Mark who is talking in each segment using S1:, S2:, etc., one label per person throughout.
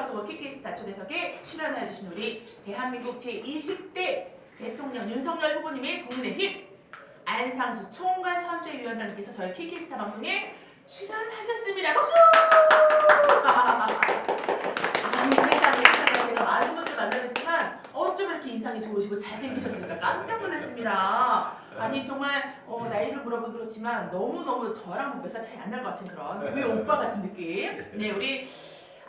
S1: 속 키키스타 초대석에 출연해주신 우리 대한민국 제20대 대통령 윤석열 후보님의 국민의힘 안상수 총괄선대위원장님께서 저희 키키스타 방송에 출연하셨습니다. 박수! 아니 세상에 제가 많은 분들 만나뵀지만 어쩜 이렇게 인상이 좋으시고 잘생기셨을까 깜짝 놀랐습니다. 아니 정말 나이를 물어보기 그렇지만 너무너무 저랑 몇 살 차이 안 날 것 같은 그런 교회 오빠 같은 느낌. 네, 우리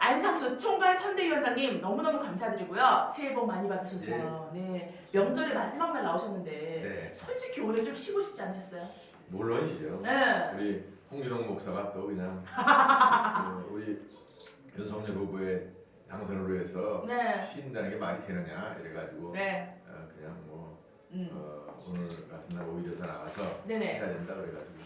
S1: 안상수 총괄 선대위원장님 너무너무 감사드리고요. 새해 복 많이 받으셨어요. 네, 명절의 마지막 날 나오셨는데
S2: 네.
S1: 솔직히 오늘 좀 쉬고 싶지 않으셨어요?
S2: 물론이죠.
S1: 네.
S2: 우리 홍기동 목사가 또 그냥 우리 윤석열 후보의 당선을 위해서
S1: 네.
S2: 쉰다는 게 말이 되느냐 이래가지고
S1: 네.
S2: 그냥 뭐 오늘 같은 날 오히려 더 나가서
S1: 네네.
S2: 해야 된다 그래가지고.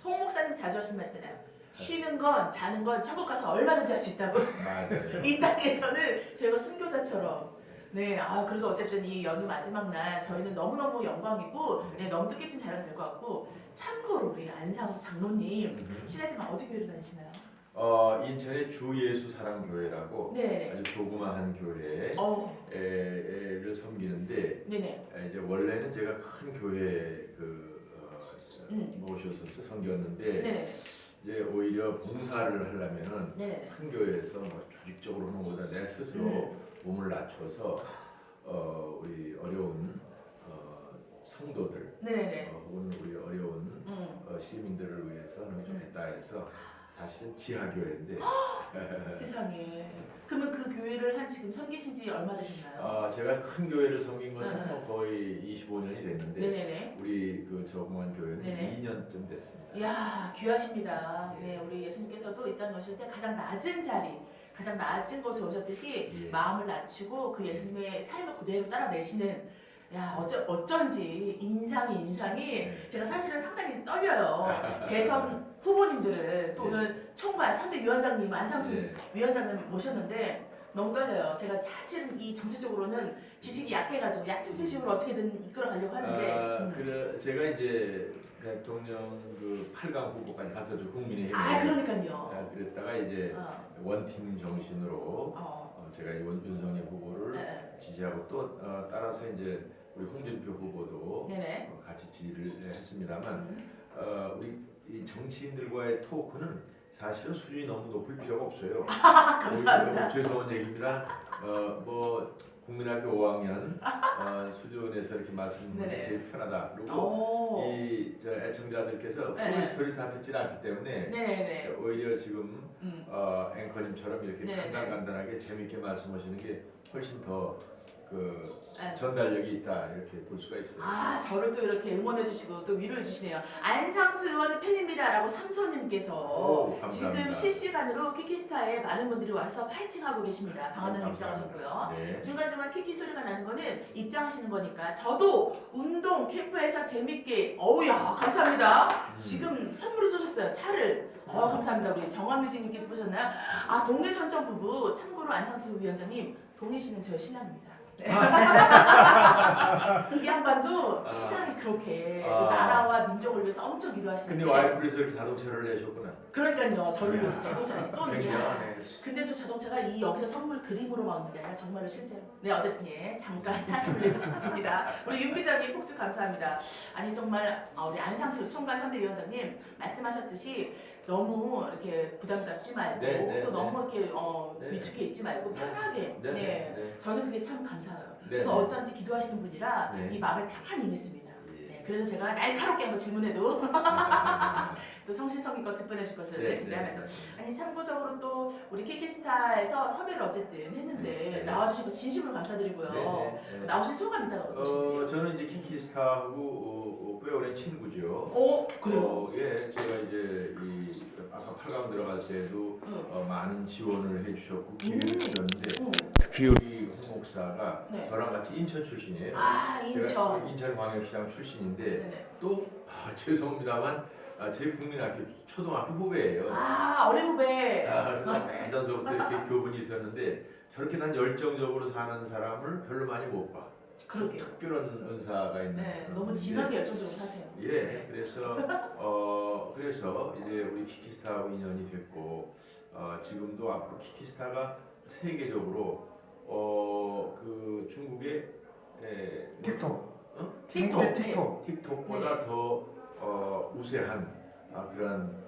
S1: 홍 목사님 자주 하신 말 있잖아요. 쉬는 건 자는 건 천국 가서 얼마든지 할 수 있다고.
S2: 맞아요.
S1: 이 땅에서는 저희가 순교자처럼. 네, 그래도 어쨌든 이 연휴 마지막 날 저희는 너무너무 영광이고 네, 너무 뜻깊은 자리가 될 것 같고 참고로 우리 안상수 장로님 실례지만 어디 교회를 다니시나요?
S2: 인천의 주예수사랑교회라고
S1: 네네.
S2: 아주 조그마한 교회를 섬기는데
S1: 네네.
S2: 이제 원래는 제가 큰 교회 모셔서 섬겼는데
S1: 네네.
S2: 이제 오히려 봉사를 하려면은
S1: 네네.
S2: 큰 교회에서 뭐 조직적으로 하는 것보다 내 스스로 몸을 낮춰서 우리 어려운 성도들
S1: 네네.
S2: 혹은 우리 어려운 시민들을 위해서 하는 게 좋겠다 해서 사실은 지하교회인데
S1: 세상에. 그러면 그 교회를 한 지금 섬기신 지 얼마 되셨나요?
S2: 제가 큰 교회를 섬긴 것은 뭐 거의 25년이 됐는데
S1: 네네네.
S2: 우리 그 조그만 교회는
S1: 네네.
S2: 2년쯤 됐습니다.
S1: 이야 귀하십니다. 네, 우리 예수님께서도 이 땅에 오실 때 가장 낮은 자리, 가장 낮은 곳에 오셨듯이
S2: 예.
S1: 마음을 낮추고 그 예수님의 삶을 그대로 따라내시는 어쩐지 인상이
S2: 네.
S1: 제가 사실은 상당히 떨려요. 대선 후보님들을 또 오늘 총괄 선대위원장님 안상수
S2: 네.
S1: 위원장님 모셨는데 너무 떨려요. 제가 사실은 이 정치적으로는 지식이 약해가지고 얕은 지식으로 어떻게든 이끌어가려고 하는데
S2: 제가 이제 대통령 그 8강 후보까지 갔었죠. 국민의힘.
S1: 그러니까요.
S2: 그랬다가 이제 원팀 정신으로 제가 윤석열 후보를
S1: 네.
S2: 지지하고 또 따라서 이제 우리 홍준표 후보도
S1: 네네.
S2: 같이 지지를 했습니다만 우리 이 정치인들과의 토크는 사실은 수준이 너무 높을 필요가 없어요.
S1: 감사합니다.
S2: 죄송한 얘기입니다. 뭐 국민학교 5학년 수준에서 이렇게 말씀드리는 게
S1: 네네.
S2: 제일 편하다. 그리고 이 애청자들께서
S1: 네네.
S2: 풀 스토리 다 듣지 않기 때문에
S1: 네네.
S2: 오히려 지금 앵커님처럼 이렇게
S1: 네네.
S2: 간단하게 재밌게 말씀하시는 게 훨씬 더
S1: 네.
S2: 전달력이 있다 이렇게 볼 수가 있어요.
S1: 저를 또 이렇게 응원해주시고 또 위로해 주시네요. 안상수 의원은 팬입니다라고 삼소님께서
S2: 감사합니다.
S1: 지금 실시간으로 키키스타에 많은 분들이 와서 파이팅하고 계십니다. 방한님
S2: 감사합니다.
S1: 입장하셨고요.
S2: 네.
S1: 중간중간 키키 소리가 나는 거는 입장하시는 거니까 저도 운동 캠프에서 재밌게 어우야 감사합니다. 지금 선물을 쏘셨어요. 차를. 감사합니다. 우리 정화뮤직님께서 보셨나요? 동네 선정 부부 참고로 안상수 위원장님 동네 씨는 저의 신랑입니다. 네. 이 양반도 신앙이 그렇게 나라와 민족을 위해서 엄청 기도하시는데
S2: 근데 와이프에서 이렇게 자동차를 내셨구나.
S1: 그러니까요. 저를 위해서 자동차를 쏘는
S2: 굉장하네.
S1: 근데 저 자동차가 이 여기서 선물 그림으로 나오는 게 아니라 정말로 실제로. 네, 어쨌든 잠깐 사심을 내보셨습니다. 우리 윤 기자님 폭주 감사합니다. 아니 정말 우리 안상수 총괄 선대위원장님 말씀하셨듯이 너무 이렇게 부담 갖지 말고
S2: 네,
S1: 또 너무 이렇게
S2: 네.
S1: 위축해 있지 말고 편하게.
S2: 네.
S1: 저는 그게 참 감사해요.
S2: 네.
S1: 그래서 어쩐지 기도하시는 분이라
S2: 네.
S1: 이 마음에 편안히 임했습니다.
S2: 예.
S1: 네, 그래서 제가 날카롭게 한번 질문해도 또 성실성의껏 답변해줄 것을 기대하면서 아니 참고적으로 또 우리 키키스타에서 섭외를 어쨌든 했는데 나와주시고 진심으로 감사드리고요. 나오신 소감 있다가 어떠신지?
S2: 저는 이제 키키스타하고 꽤 오랜 친구죠.
S1: 그래요?
S2: 제가 이제 아까 8강 들어갈 때도 많은 지원을 해주셨고 기회를 주셨는데 특히 우리 홍 목사가 저랑 같이 인천 출신이에요.
S1: 인천.
S2: 제가 인천광역시장 출신인데
S1: 네네.
S2: 또 죄송합니다만 제 국민학교 초등학교 후배예요.
S1: 어린 후배.
S2: 예전서부터 이렇게 교분이 있었는데 저렇게 난 열정적으로 사는 사람을 별로 많이 못 봐.
S1: 그러게요.
S2: 특별한 은사가 있는.
S1: 너무 진하게 열정적으로 사세요.
S2: 그래서 이제 우리 키키스타하고 인연이 됐고 지금도 앞으로 키키스타가 세계적으로 그 중국의
S3: 틱톡.
S2: 틱톡보다
S1: 네.
S2: 더 우세한 그런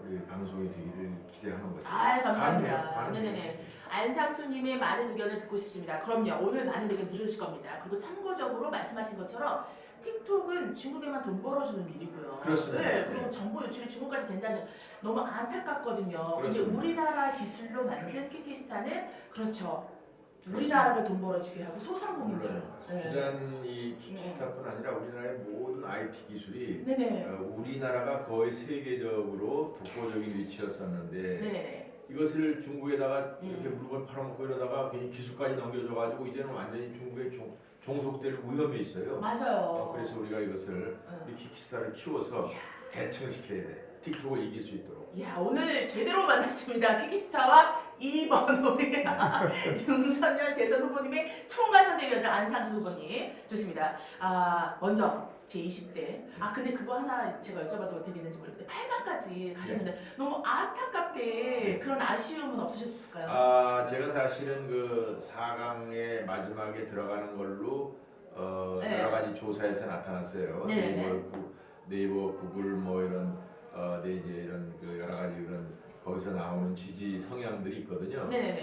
S2: 우리 방송이 되기를 기대하는 거죠.
S1: 감사합니다.
S2: 가능해요.
S1: 네네네. 안상수님의 많은 의견을 듣고 싶습니다. 그럼요. 오늘 많은 의견 들으실 겁니다. 그리고 참고적으로 말씀하신 것처럼 틱톡은 중국에만 돈 벌어주는 길이고요.
S2: 그렇습니다.
S1: 네, 그리고 정보 유출이 중국까지 된다는 너무 안타깝거든요. 근데
S2: 그렇습니다.
S1: 우리나라 기술로 만든 키키스탄은 그렇죠. 우리나라를 돈 벌어주게 하고 소상공인들.
S2: 비단 이 키키스탄뿐 아니라 우리나라의 모든 IT 기술이
S1: 네네.
S2: 우리나라가 거의 세계적으로 독보적인 위치였었는데
S1: 네네네.
S2: 이것을 중국에다가 이렇게 물건 팔아먹고 이러다가 괜히 기술까지 넘겨줘가지고 이제는 완전히 중국에 종속될 위험이 있어요.
S1: 맞아요.
S2: 그래서 우리가 이것을 이 키키스탄을 키워서 대칭을 시켜야 돼. 틱톡을 이길 수 있도록.
S1: 이야, 오늘 제대로 만났습니다. 키키스타와 2번 우리 윤석열 대선 후보님의 총괄선대위원장 안상수 후보님 좋습니다. 먼저 제20대 근데 그거 하나 제가 여쭤봐도 되겠는지 모르겠는데 8강까지 가셨는데 너무 안타깝게 그런 아쉬움은 없으셨을까요?
S2: 제가 사실은 그 4강의 마지막에 들어가는 걸로 여러 가지 조사에서 나타났어요. 네이버, 구글 뭐 이런 이제 이런 그 여러 가지 그런 거기서 나오는 지지 성향들이 있거든요.
S1: 네네네.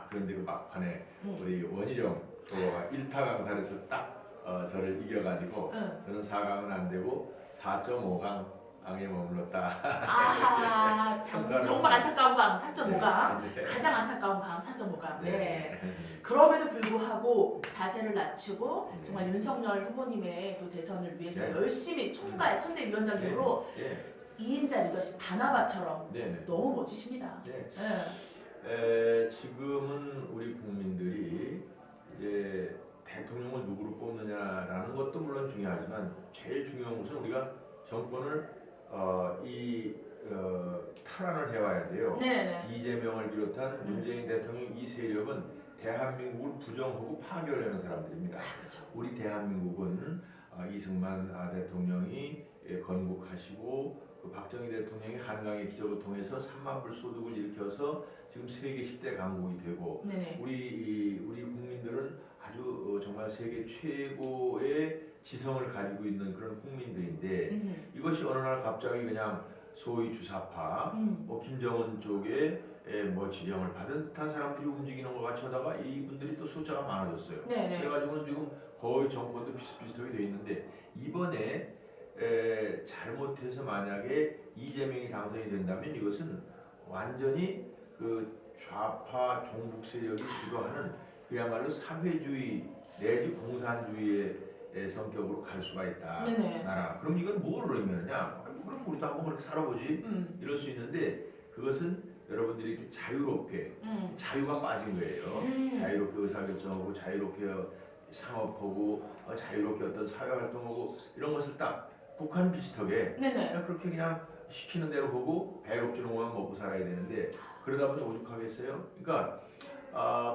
S2: 그런데 그 막판에 우리 원희룡 프로가 1타 강살에서 딱 저를 이겨가지고 저는 4강은 안 되고 4.5강에 머물렀다.
S1: 정말 안타까운 강 4.5강.
S2: 네.
S1: 가장 안타까운 강 4.5강.
S2: 네.
S1: 그럼에도 불구하고 자세를 낮추고 정말 윤석열 후보님의 그 대선을 위해서
S2: 네.
S1: 열심히 총괄 선대위원장으로 2인자 리더십 다나바처럼 너무 멋지십니다.
S2: 지금은 우리 국민들이 이제 대통령을 누구로 뽑느냐라는 것도 물론 중요하지만 제일 중요한 것은 우리가 정권을 탈환을 해와야 돼요. 이재명을 비롯한 문재인 대통령 이 세력은 대한민국을 부정하고 파괴하려는 사람들입니다. 우리 대한민국은 이승만 대통령이 건국하시고 그 박정희 대통령이 한강의 기적을 통해서 3만 불 소득을 일으켜서 지금 세계 10대 강국이 되고 우리 국민들은 아주 정말 세계 최고의 지성을 가지고 있는 그런 국민들인데 이것이 어느 날 갑자기 그냥 소위 주사파 뭐 김정은 쪽에 뭐 지령을 받은 듯한 사람들이 움직이는 것 같이 하다가 이분들이 또 숫자가 많아졌어요. 그래가지고는 지금 거의 정권도 비슷비슷하게 돼 있는데 이번에 잘못해서 만약에 이재명이 당선이 된다면 이것은 완전히 그 좌파 종북 세력이 주도하는 그야말로 사회주의 내지 공산주의의 성격으로 갈 수가 있다. 나라. 그럼 이건 뭘 의미하냐? 그럼 우리도 한번 그렇게 살아보지. 이럴 수 있는데 그것은 여러분들이 이렇게 자유롭게 자유가 빠진 거예요. 자유롭게 의사결정하고 자유롭게 상업하고 자유롭게 어떤 사회활동하고 이런 것을 딱 북한 비슷하게 그냥 그렇게 그냥 시키는 대로 보고 배급 주는 것만 먹고 살아야 되는데 그러다 보니 오죽하겠어요? 그러니까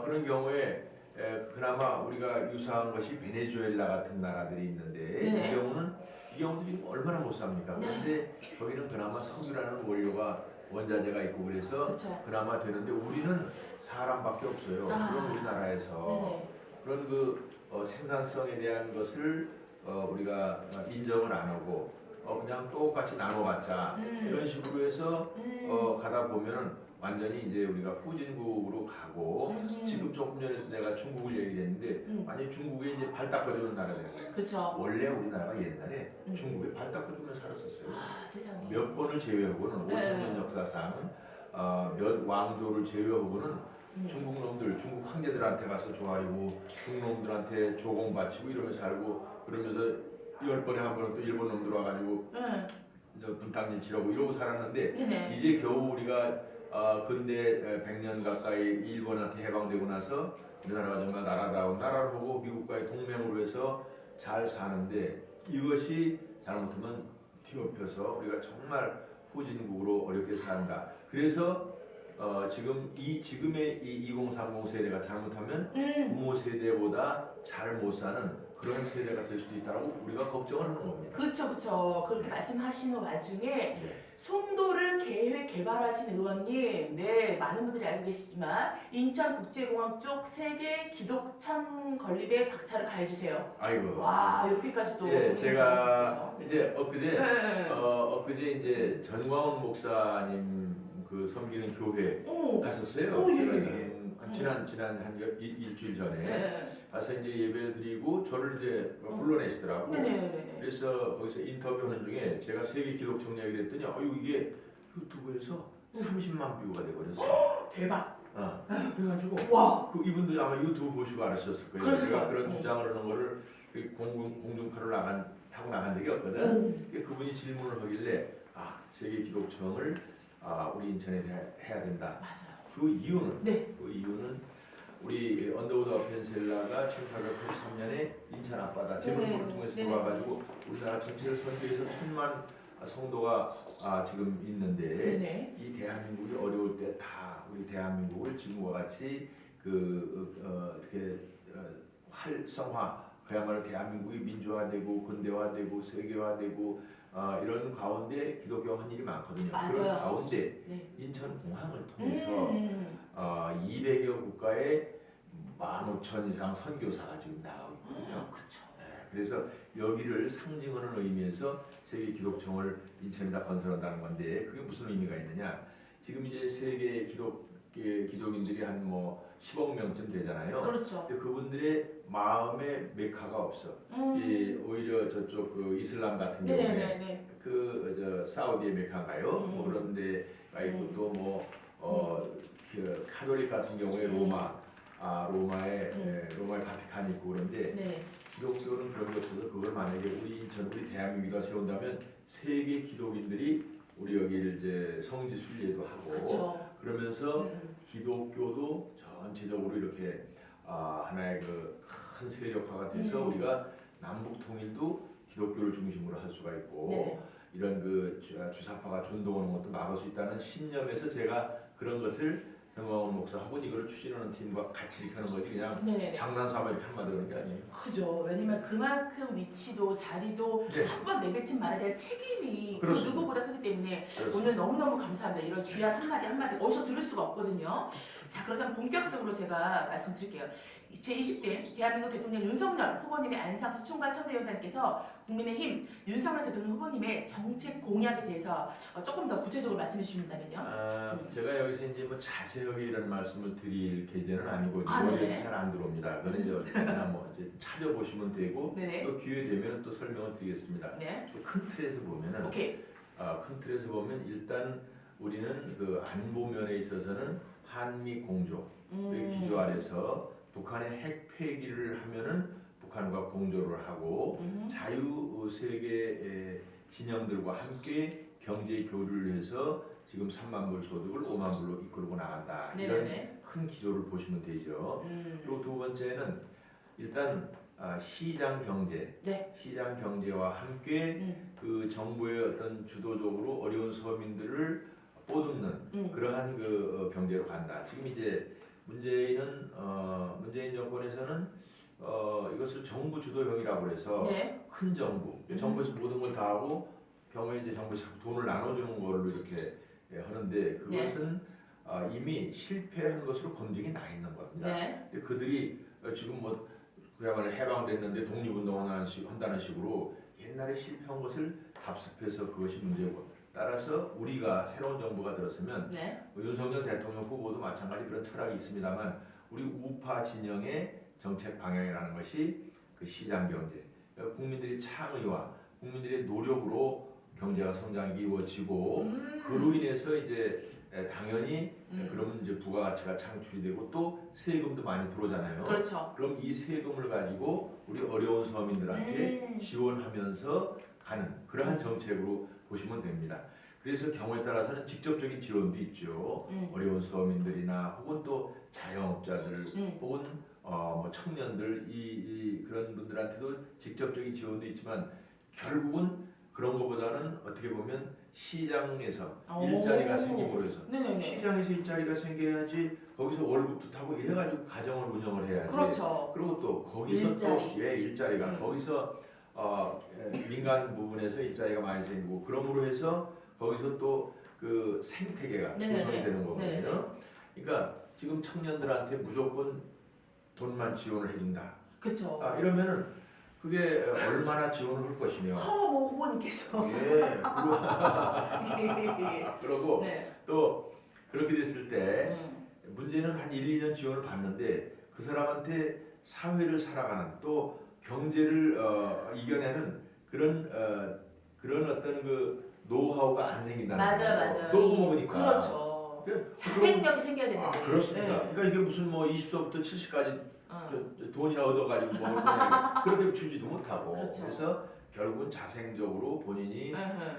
S2: 그런 경우에 그나마 우리가 유사한 것이 베네수엘라 같은 나라들이 있는데 이 경우도 지금 얼마나 못 삽니까? 그런데 거기는 그나마 석유라는 원자재가 있고 그래서 그나마 되는데 우리는 사람밖에 없어요. 그런 우리나라에서 그런 그 생산성에 대한 것을 우리가 인정을 안 하고 그냥 똑같이 나눠봤자 이런 식으로 해서 가다 보면은 완전히 이제 우리가 후진국으로 가고 지금 조금 전에 내가 중국을 얘기했는데 완전히 중국에 이제 발 닦아주는 나라 되는 거예요. 원래 우리나라가 옛날에 중국에 발 닦아주면 살았었어요.
S1: 세상에.
S2: 몇 번을 제외하고는 5,000년 역사상 몇 왕조를 제외하고는 중국 놈들, 중국 황제들한테 가서 조아리고 중국 놈들한테 조공 바치고 이러면서 살고 그러면서 10번에 한 번은 또 일본 놈들 와가지고 분탕질 치라고 이러고 살았는데 이제 겨우 우리가 근대 100년 가까이 일본한테 해방되고 나서 우리나라가 정말 나라다운 나라를 보고 미국과의 동맹으로 해서 잘 사는데 이것이 잘못하면 뒤엎여서 우리가 정말 후진국으로 어렵게 산다. 그래서 지금의 이 2030 세대가 잘못하면 부모 세대보다 잘 못 사는 그런 세대가 될 수도 있다고 우리가 걱정을 하는 겁니다.
S1: 그렇죠. 그렇게 말씀하시는 와중에 송도를 계획 개발하신 의원님, 네, 많은 분들이 알고 계시지만 인천국제공항 쪽 세계 기독천 건립에 박차를 가해주세요.
S2: 아이고.
S1: 와, 이렇게까지 또.
S2: 예, 제가
S1: 네.
S2: 이제 엊그제
S1: 네.
S2: 엊그제 이제 전광훈 목사님 그 섬기는 교회
S1: 오.
S2: 갔었어요.
S1: 오, 예,
S2: 제가
S1: 예.
S2: 지난 한 일주일 전에
S1: 네.
S2: 가서 이제 예배를 드리고 저를 이제 불러내시더라고.
S1: 네네네.
S2: 그래서 거기서 인터뷰하는 중에 제가 세계 기독청 이야기를 했더니 이게 유튜브에서 30만 뷰가 돼버렸어.
S1: 대박.
S2: 그래가지고
S1: 와.
S2: 그 이분도 아마 유튜브 보시고 알으셨을 거예요.
S1: 그러실
S2: 제가
S1: 거예요.
S2: 그런 주장을 하는 거를 공중파로 타고 나간 적이 없거든. 그분이 질문을 하길래 세계 기독청을 우리 인천에 해야 된다.
S1: 맞아요.
S2: 그 이유는
S1: 네.
S2: 그 이유는 우리 언더우드 어펜셀라가 1883년에 인천 앞바다 제물포를 통해서
S1: 네.
S2: 들어와가지고 우리나라 전체를 선교해서 1000만 성도가 지금 있는데
S1: 네네.
S2: 이 대한민국이 어려울 때 다 우리 대한민국을 지금과 같이 이렇게 활성화 그야말로 대한민국이 민주화되고 근대화되고 세계화되고 이런 가운데 기독교가 한 일이 많거든요.
S1: 맞아요.
S2: 그런 가운데
S1: 네.
S2: 인천 공항을 통해서 200여 국가에 15,000 이상 선교사가 지금 나가고 있거든요.
S1: 그렇죠.
S2: 그래서 여기를 상징하는 의미에서 세계 기독청을 인천에다 건설한다는 건데 그게 무슨 의미가 있느냐? 지금 이제 세계 기독인들이 한 10억 명쯤 되잖아요.
S1: 그렇죠.
S2: 근데 그분들의 마음에 메카가 없어. 오히려 저쪽 그 이슬람 같은 경우에
S1: 네네네.
S2: 그 사우디의 메카인가요? 그런 데가 있고 또 그 카톨릭 같은 경우에 로마의 바티칸이 있고 그런데
S1: 네.
S2: 기독교는 그런 게 없어서 그걸 만약에 우리 대한민국에다 세운다면 세계 기독인들이 우리 여기를 이제 성지 순례도 하고
S1: 그렇죠.
S2: 그러면서 기독교도 전체적으로 이렇게 하나의 그 큰 세력화가 돼서 우리가 남북 통일도 기독교를 중심으로 할 수가 있고
S1: 네.
S2: 이런 그 주사파가 준동하는 것도 막을 수 있다는 신념에서 제가 그런 것을 정광훈 목사하고 이걸 추진하는 팀과 같이 이렇게 하는 거지 그냥
S1: 네.
S2: 장난삼아 이렇게 한마디 하는 게 아니에요.
S1: 그죠. 왜냐면 그만큼 위치도 자리도
S2: 네.
S1: 한번 내뱉은 말에 대한 책임이 그
S2: 그렇습니다.
S1: 누구보다 크기 때문에
S2: 그렇습니다.
S1: 오늘 너무너무 감사합니다. 이런 귀한 한마디 어디서 들을 수가 없거든요. 자, 그렇다면 본격적으로 제가 말씀드릴게요. 제20대 대한민국 대통령 윤석열 후보님의 안상수 총괄 선대위원장께서 국민의힘 윤석열 대통령 후보님의 정책 공약에 대해서 조금 더 구체적으로 말씀해 주신다면요.
S2: 제가 여기서 이제 자세하게 이런 말씀을 드릴 계제는 아니고
S1: 네네.
S2: 잘 안 들어옵니다. 그건 이제 어디나 이제 찾아보시면 되고
S1: 네네.
S2: 또 기회 되면 또 설명을 드리겠습니다.
S1: 네.
S2: 큰 틀에서 보면은
S1: 오케이.
S2: 큰 틀에서 보면 일단 우리는 그 안보 면에 있어서는 한미 공조의 기조 아래서 북한의 핵 폐기를 하면은 북한과 공조를 하고 자유 세계 진영들과 함께 경제 교류를 해서 지금 3만 불 소득을 5만 불로 이끌고 나간다.
S1: 네네네.
S2: 이런 큰 기조를 보시면 되죠. 그리고 두 번째는 일단 시장 경제,
S1: 네.
S2: 시장 경제와 함께 그 정부의 어떤 주도적으로 어려운 서민들을 보듬는 그러한 그 경제로 간다. 지금 이제 문재인 정권에서는 이것을 정부 주도형이라고 해서
S1: 네.
S2: 큰 정부, 정부에서 모든 걸 다 하고 경우에 이제 정부에서 돈을 나눠주는 걸로 이렇게 하는데 그것은 이미 실패한 것으로 검증이 나 있는 겁니다.
S1: 네.
S2: 근데 그들이 지금 그야말로 해방됐는데 독립운동을 한다는 식으로 옛날에 실패한 것을 답습해서 그것이 문제고 따라서 우리가 새로운 정부가 들었으면
S1: 네.
S2: 윤석열 대통령 후보도 마찬가지 그런 철학이 있습니다만 우리 우파 진영의 정책 방향이라는 것이 그 시장 경제, 국민들의 창의와 국민들의 노력으로 경제가 성장이 이루어지고 그로 인해서 이제 당연히 그러면 이제 부가가치가 창출이 되고 또 세금도 많이 들어오잖아요.
S1: 그렇죠.
S2: 그럼 이 세금을 가지고 우리 어려운 서민들한테 지원하면서 가는 그러한 정책으로 보시면 됩니다. 그래서 경우에 따라서는 직접적인 지원도 있죠. 어려운 서민들이나 혹은 또 자영업자들 혹은 청년들 그런 분들한테도 직접적인 지원도 있지만 결국은 그런 것보다는 어떻게 보면 시장에서 일자리가 생김으로 해서
S1: 네네네.
S2: 시장에서 일자리가 생겨야지 거기서 월급도 타고 이래가지고 가정을 운영을 해야지.
S1: 그렇죠.
S2: 그리고 또 거기서 일자리가 거기서 민간 부분에서 일자리가 많이 생기고 그러므로 해서 거기서 또 그 생태계가
S1: 네네네.
S2: 조성이 되는 거거든요.
S1: 네네네.
S2: 그러니까 지금 청년들한테 무조건 돈만 지원을 해준다.
S1: 그렇죠.
S2: 이러면은 그게 얼마나 지원을 할 것이며.
S1: 뭐 후보님께서.
S2: 예. 그러고
S1: 네.
S2: 또 그렇게 됐을 때 문제는 한 1, 2년 지원을 받는데 그 사람한테 사회를 살아가는 또 경제를 이겨내는 그런 어떤 그 노하우가 안 생긴다는 거예요.
S1: 맞아요.
S2: 너무 먹으니까.
S1: 그렇죠. 자생력이 생겨야 되는데.
S2: 그렇습니다.
S1: 네.
S2: 그러니까 이게 무슨 뭐 20세부터 70까지
S1: 어.
S2: 돈이나 얻어가지고 뭐 그냥 그렇게 주지도 못하고.
S1: 그렇죠.
S2: 그래서 결국은 자생적으로 본인이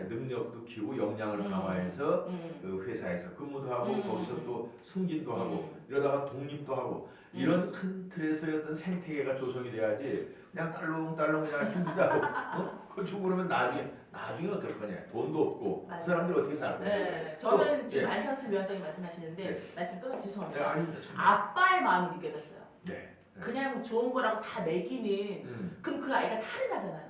S2: 능력도 키우고 역량을
S1: 음.
S2: 강화해서 그 회사에서 근무도 하고 거기서 또 승진도 하고 이러다가 독립도 하고 이런 큰 틀에서의 어떤 생태계가 조성이 돼야지 그냥 딸롱딸롱 그냥 힘들다고 그쪽 그러면 나중에 어떨 거냐. 돈도 없고
S1: 맞아요.
S2: 그 사람들이 어떻게 살 거냐.
S1: 네. 저는 지금
S2: 예.
S1: 안상수 위원장님 말씀하시는데
S2: 네.
S1: 말씀 끊어서
S2: 네,
S1: 죄송합니다.
S2: 아닙니다. 정말.
S1: 아빠의 마음이 느껴졌어요.
S2: 네.
S1: 그냥 좋은 거라고 다 먹이는 그럼 그 아이가 탈이 나잖아요.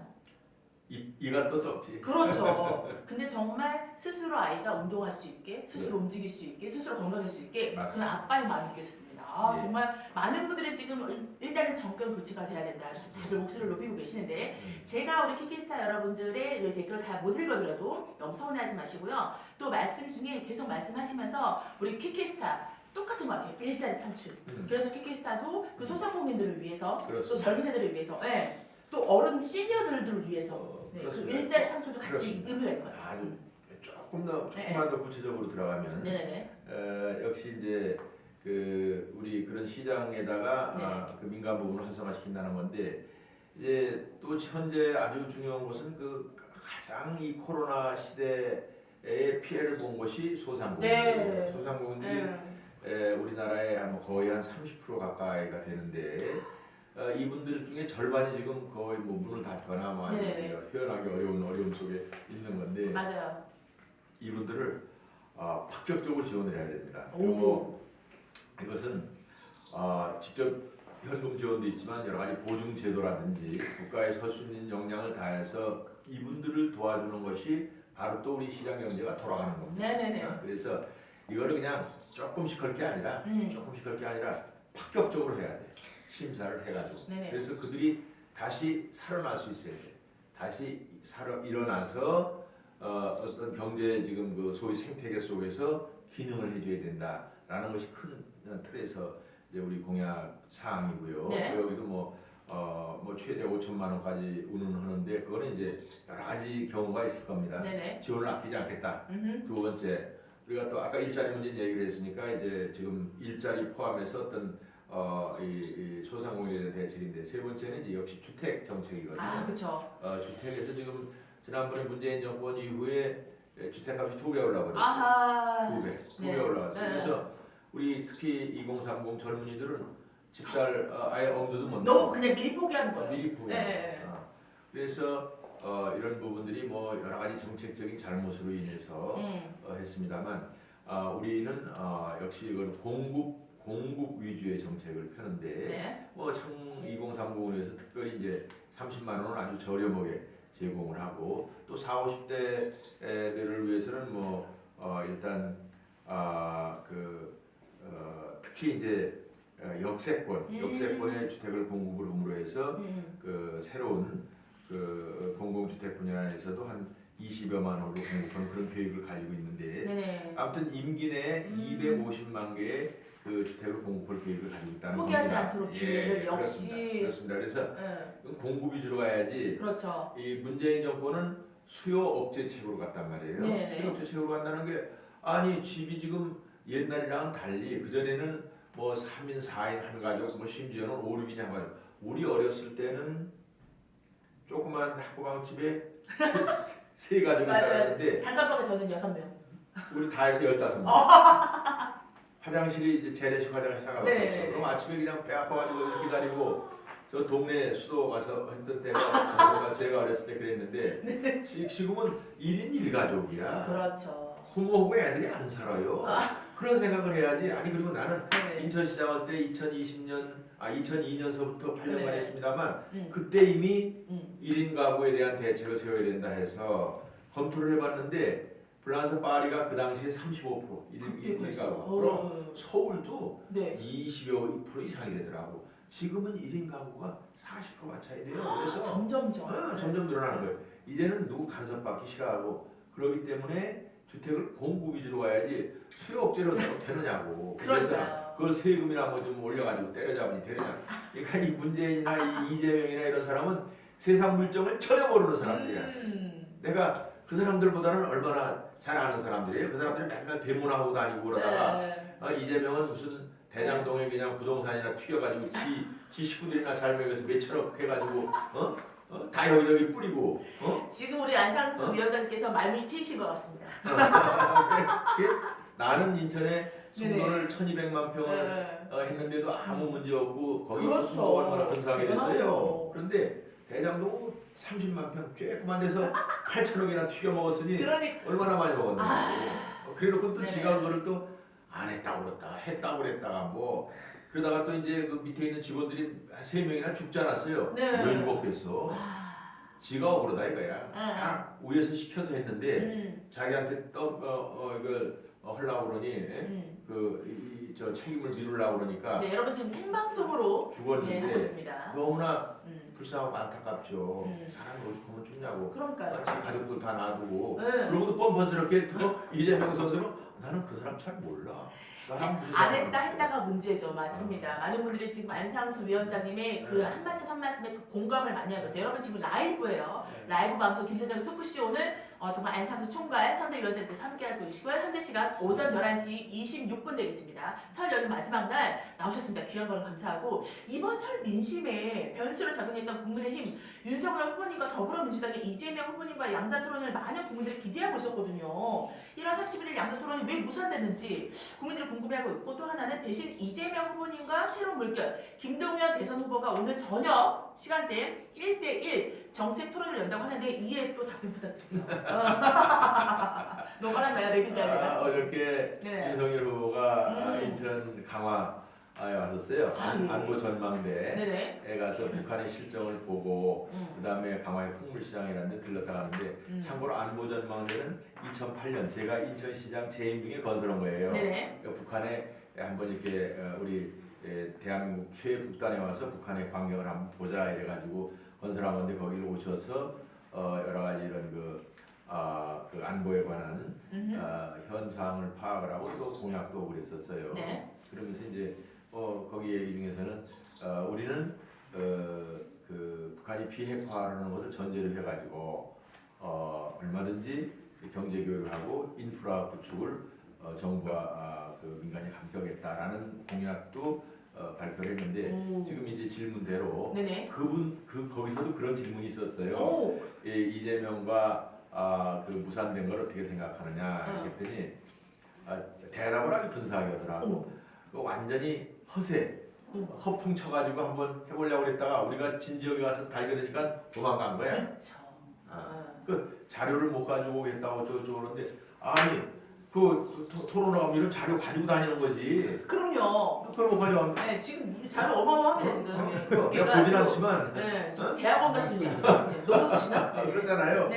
S2: 이가 또 썩지.
S1: 그렇죠. 근데 정말 스스로 아이가 운동할 수 있게, 스스로 움직일 수 있게, 스스로 건강할 수 있게
S2: 맞습니다.
S1: 그건 아빠의 마음이 느껴졌습니다.
S2: 예.
S1: 정말 많은 분들이 지금 일단은 정권 교체가 돼야 된다. 다들 목소리를 높이고 계시는데 제가 우리 키키스타 여러분들의 그 댓글을 다 못 읽어드려도 너무 서운해하지 마시고요. 또 말씀 중에 계속 말씀하시면서 우리 키키스타 똑같은 것 같아요. 일자리 창출. 그래서 키키스타도 그 소상공인들을 위해서
S2: 그렇습니다.
S1: 또 젊은 세대를 위해서 또 어른 시니어들을 위해서 그
S2: 그렇습니다.
S1: 일자리 창출도 같이
S2: 그렇습니다.
S1: 의미가 있는 것 같아요.
S2: 아주 조금만 더 구체적으로 들어가면
S1: 네네네.
S2: 역시 이제 그 우리 그런 시장에다가
S1: 네.
S2: 그 민간 부분을 활성화시킨다는 건데 이제 또 현재 아주 중요한 것은 그 가장 이 코로나 시대에 피해를 본 것이 소상공인들.
S1: 네.
S2: 소상공인들이 우리나라에 거의 한 30% 가까이가 되는데 이분들 중에 절반이 지금 거의 뭐 문을 닫거나 뭐 아니면 헤어나기 어려움 속에 있는 건데
S1: 맞아요.
S2: 이분들을 파격적으로 지원을 해야 됩니다.
S1: 오.
S2: 그리고 이것은 직접 현금 지원도 있지만 여러 가지 보증 제도라든지 국가에 설 수 있는 역량을 다해서 이분들을 도와주는 것이 바로 또 우리 시장 경제가 돌아가는 겁니다.
S1: 네네네.
S2: 그래서 이거를 그냥 조금씩 할 게 아니라 파격적으로 해야 돼. 심사를 해가지고.
S1: 네네.
S2: 그래서 그들이 다시 살아날 수 있어야 돼. 다시 일어나서 어떤 경제 지금 그 소위 생태계 속에서 기능을 해줘야 된다라는 것이 큰 틀에서 이제 우리 공약 사항이고요.
S1: 네.
S2: 여기도 뭐 최대 5천만 원까지 운운하는데 그거는 이제 여러 가지 경우가 있을 겁니다.
S1: 네네.
S2: 지원을 아끼지 않겠다. 두 번째, 우리가 또 아까 일자리 문제 얘기를 했으니까 이제 지금 일자리 포함해서 어떤 이 소상공인에 대한 대책인데 세 번째는 이제 역시 주택 정책이거든요.
S1: 그렇죠.
S2: 주택에서 지금 지난번에 문재인 정권 이후에 주택값이 2배 올라버렸어요.
S1: 아하.
S2: 2배 올라갔어요.
S1: 네.
S2: 그래서 우리 특히 2030 젊은이들은 집살 아예 엄두도 못
S1: 너무
S2: 내고
S1: 그냥 미리 포기하는 거예요.
S2: 미리 포기.
S1: 네.
S2: 그래서 이런 부분들이 뭐 여러 가지 정책적인 잘못으로 인해서 했습니다만 우리는 역시 이건 공급 위주의 정책을 펴는데 뭐 2030에서 특별히 이제 30만 원은 아주 저렴하게 제공을 하고 또 40, 50대들을 위해서는 뭐 일단 특히 이제 역세권의 주택을 공급을 함으로 해서 그 새로운 그 공공주택 분야에서도 한 20여만 원으로 공급하는 그런 계획을 가지고 있는데 아무튼 임기 내에 250만 개의 그 주택을 공급할 계획을 가지고 있다는 겁니다.
S1: 포기하지 않도록 기회를 역시
S2: 그렇습니다. 그래서 공급 위주로 가야지.
S1: 그렇죠.
S2: 이 문재인 정권은 수요 억제책으로 갔단 말이에요. 수요 억제책으로 간다는 게 아니 집이 지금 옛날이랑은 달리 그 전에는 뭐 3인 4인 한 가족 뭐 심지어는 5, 6인이 한 가족. 우리 어렸을 때는 조그만 학구방집에 세 가족이 살았는데
S1: 단칸방에 저는 6명.
S2: 우리 다 해서 15명. 화장실이 이제 재래식 화장실 하나밖에 없어. 그럼 아침에 그냥 배 아파가지고 기다리고 저 동네 수도 가서 했던 때가 제가 어렸을 때 그랬는데 지금은 1인 1가족이야.
S1: 그렇죠.
S2: 부모하고 애들이 안 살아요. 그런 생각을 해야지. 아니 그리고 나는 인천시장할 때 2002년서부터 8년간 했습니다만 그때 이미 1인 가구에 대한 대책을 세워야 된다 해서 검토를 해봤는데 프랑스 파리가 그 당시에 35% 1인 가구. 그럼 서울도
S1: 네.
S2: 20여% 이상이 되더라고. 지금은 1인 가구가 40%가 차이 돼요. 그래서
S1: 점점
S2: 늘어나는 거예요. 이제는 누구 간섭받기 싫어하고 그러기 때문에 주택을 공급 위주로 가야지 수요 억제로 되느냐고. 그래서 그걸 세금이나 뭐 좀 올려가지고 때려잡으니 되느냐. 그러니까 이 문재인이나 이 이재명이나 이런 사람은 세상 물정을 전혀 모르는 사람들이야. 내가 그 사람들보다는 얼마나 잘 아는 사람들이에요. 그 사람들이 맨날 대문하고 다니고 그러다가 이재명은 무슨 대장동에 그냥 부동산이나 튀겨가지고 지 식구들이나 잘 먹여서 몇천억 해가지고 다 여기저기 뿌리고
S1: 지금 우리 안상수 위원장께서 말문이 트이신 것 같습니다.
S2: 나는 인천에 송도를 1200만 평을 했는데도 아무 문제 없고 거기
S1: 그렇죠.
S2: 얼마나 근사하게 됐어요. 그런데 대장동 30만 평 쬐끄만 데서 8천억이나 튀겨 먹었으니
S1: 그러니까.
S2: 얼마나 많이 먹었는지. 그래놓고 또 지가 그거를 또 안 했다고 그랬다가 했다고 그랬다가 뭐 그러다가 또 이제 그 밑에 있는 직원들이 3명이나 죽지 않았어요. 왜 죽었겠어? 지가 억울하다 이거야. 다 위에서 시켜서 했는데 자기한테 이걸 하려고 그러니 저 책임을 미루려고 그러니까.
S1: 네, 여러분 지금 생방송으로
S2: 죽었는데
S1: 하고 있습니다.
S2: 너무나 불쌍하고 안타깝죠. 사람이 오죽하면 죽냐고.
S1: 그러니까요.
S2: 지 가족들 다 놔두고 그러고도 뻔뻔스럽게 또 이재명 선수는 나는 그 사람 잘 몰라.
S1: 안 했다 했다가 문제죠. 맞습니다. 많은 분들이 지금 안상수 위원장님의 그 한 말씀 한 말씀에 공감을 많이 하고 있어요. 여러분 지금 라이브예요. 라이브 방송 김세정의 토크쇼는 정말 안상수 총괄 선대위원장께서 함께하고 계시고요. 현재 시간 오전 11시 26분 되겠습니다. 설 연휴 마지막 날 나오셨습니다. 귀한 걸음 감사하고 이번 설 민심에 변수를 작용했던 국민의힘 윤석열 후보님과 더불어민주당의 이재명 후보님과 양자토론을 많은 국민들이 기대하고 있었거든요. 1월 31일 양자토론이 왜 무산됐는지 국민들이 궁금해하고 있고 또 하나는 대신 이재명 후보님과 새로운 물결 김동연 대선 후보가 오늘 저녁 시간대에 1대1 정책 토론을 연다고 하는데 이에 또 답변 부탁드립니다. 너무 빨랐나요? 레빈가 제가?
S2: 어저께 윤석열 후보가 인천 강화에 왔었어요. 안보 전망대에 가서 북한의 실정을 보고 그 다음에 강화의 풍물시장이라는 데 들렀다 가는데 참고로 안보 전망대는 2008년 제가 인천시장 재임 중에 건설한 거예요. 그러니까 북한에 한번 이렇게 우리 대한민국 최북단에 와서 북한의 광경을 한번 보자 이래가지고 건설한 건데 거기를 오셔서 여러 가지 이런 그 안보에 관한 현상을 파악을 하고 또 공약도 그랬었어요. 그러면서 이제 거기 얘기 중에서는 우리는 그 북한이 비핵화하는 것을 전제로 해가지고 얼마든지 경제 교육을 하고 인프라 구축을 정부와 그 민간이 함께하겠다라는 공약도 발표를 했는데 지금 이제 질문대로 거기서도 그런 질문이 있었어요. 이재명과 그 무산된 걸 어떻게 생각하느냐 했더니 대답을 아주 근사하게 하더라고. 완전히 허풍 쳐가지고 한번 해보려고 그랬다가 우리가 진지하게 가서 달겨드니까 도망간 거야. 그 자료를 못 가지고 오겠다고 저쩌고 그러는데 아니 그 토론하면 이런 자료 가지고 다니는 거지.
S1: 그럼요.
S2: 그걸 못 가져가면.
S1: 네, 지금 자료 어마어마합니다 지금.
S2: 내가 보진 않지만.
S1: 대학원 가시는 줄 알았어요. 너무 쓰시나?
S2: 그렇잖아요.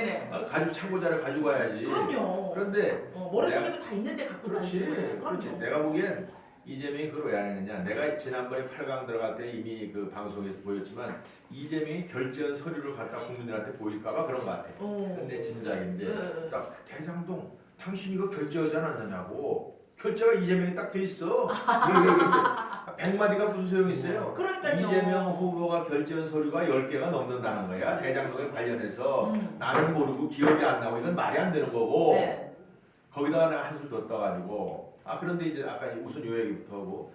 S2: 가지고 참고 자료 가지고 가야지.
S1: 그럼요.
S2: 그런데
S1: 머릿속에도 다 있는데 갖고 다니시는 거죠.
S2: 그렇지. 내가 보기엔 이재명이 그걸 왜 안 했느냐. 내가 지난번에 8강 들어갈 때 이미 그 방송에서 보였지만 이재명이 결제한 서류를 갖다 국민들한테 보일까봐 그런 것 같아. 근데 짐작인데 딱 대장동 당신 이거 결제하지 않았느냐고. 결제가 이재명이 딱 돼 있어. 100마디가 무슨 소용이 있어요.
S1: 그러니까요.
S2: 이재명 후보가 결제한 서류가 10개가 넘는다는 거야. 대장동에 관련해서 나는 모르고 기억이 안 나고 이건 말이 안 되는 거고. 거기다가 내가 한술 더 떠가지고 그런데 이제 아까 우선 요 얘기부터 하고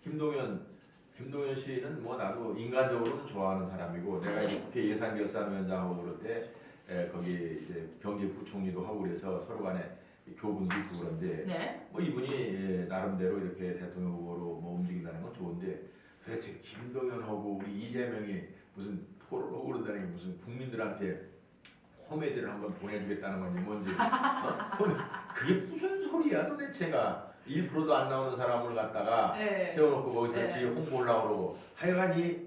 S2: 김동연 씨는 뭐 나도 인간적으로는 좋아하는 사람이고 내가 이제 국회 예산결산위원장하고 그럴 때 거기 이제 경제부총리도 하고 그래서 서로 간에 교분도 있고 그런데 뭐 이분이 나름대로 이렇게 대통령 후보로 뭐 움직인다는 건 좋은데 도대체 김동연하고 우리 이재명이 무슨 토론하고 그런다는 게 무슨 국민들한테 코미디를 한번 보내주겠다는 건지 뭔지 그게 무슨 소리야 도대체가 1%도 안 나오는 사람을 갖다가 세워놓고 거기서 지 홍보하려고 그러고 하여간 이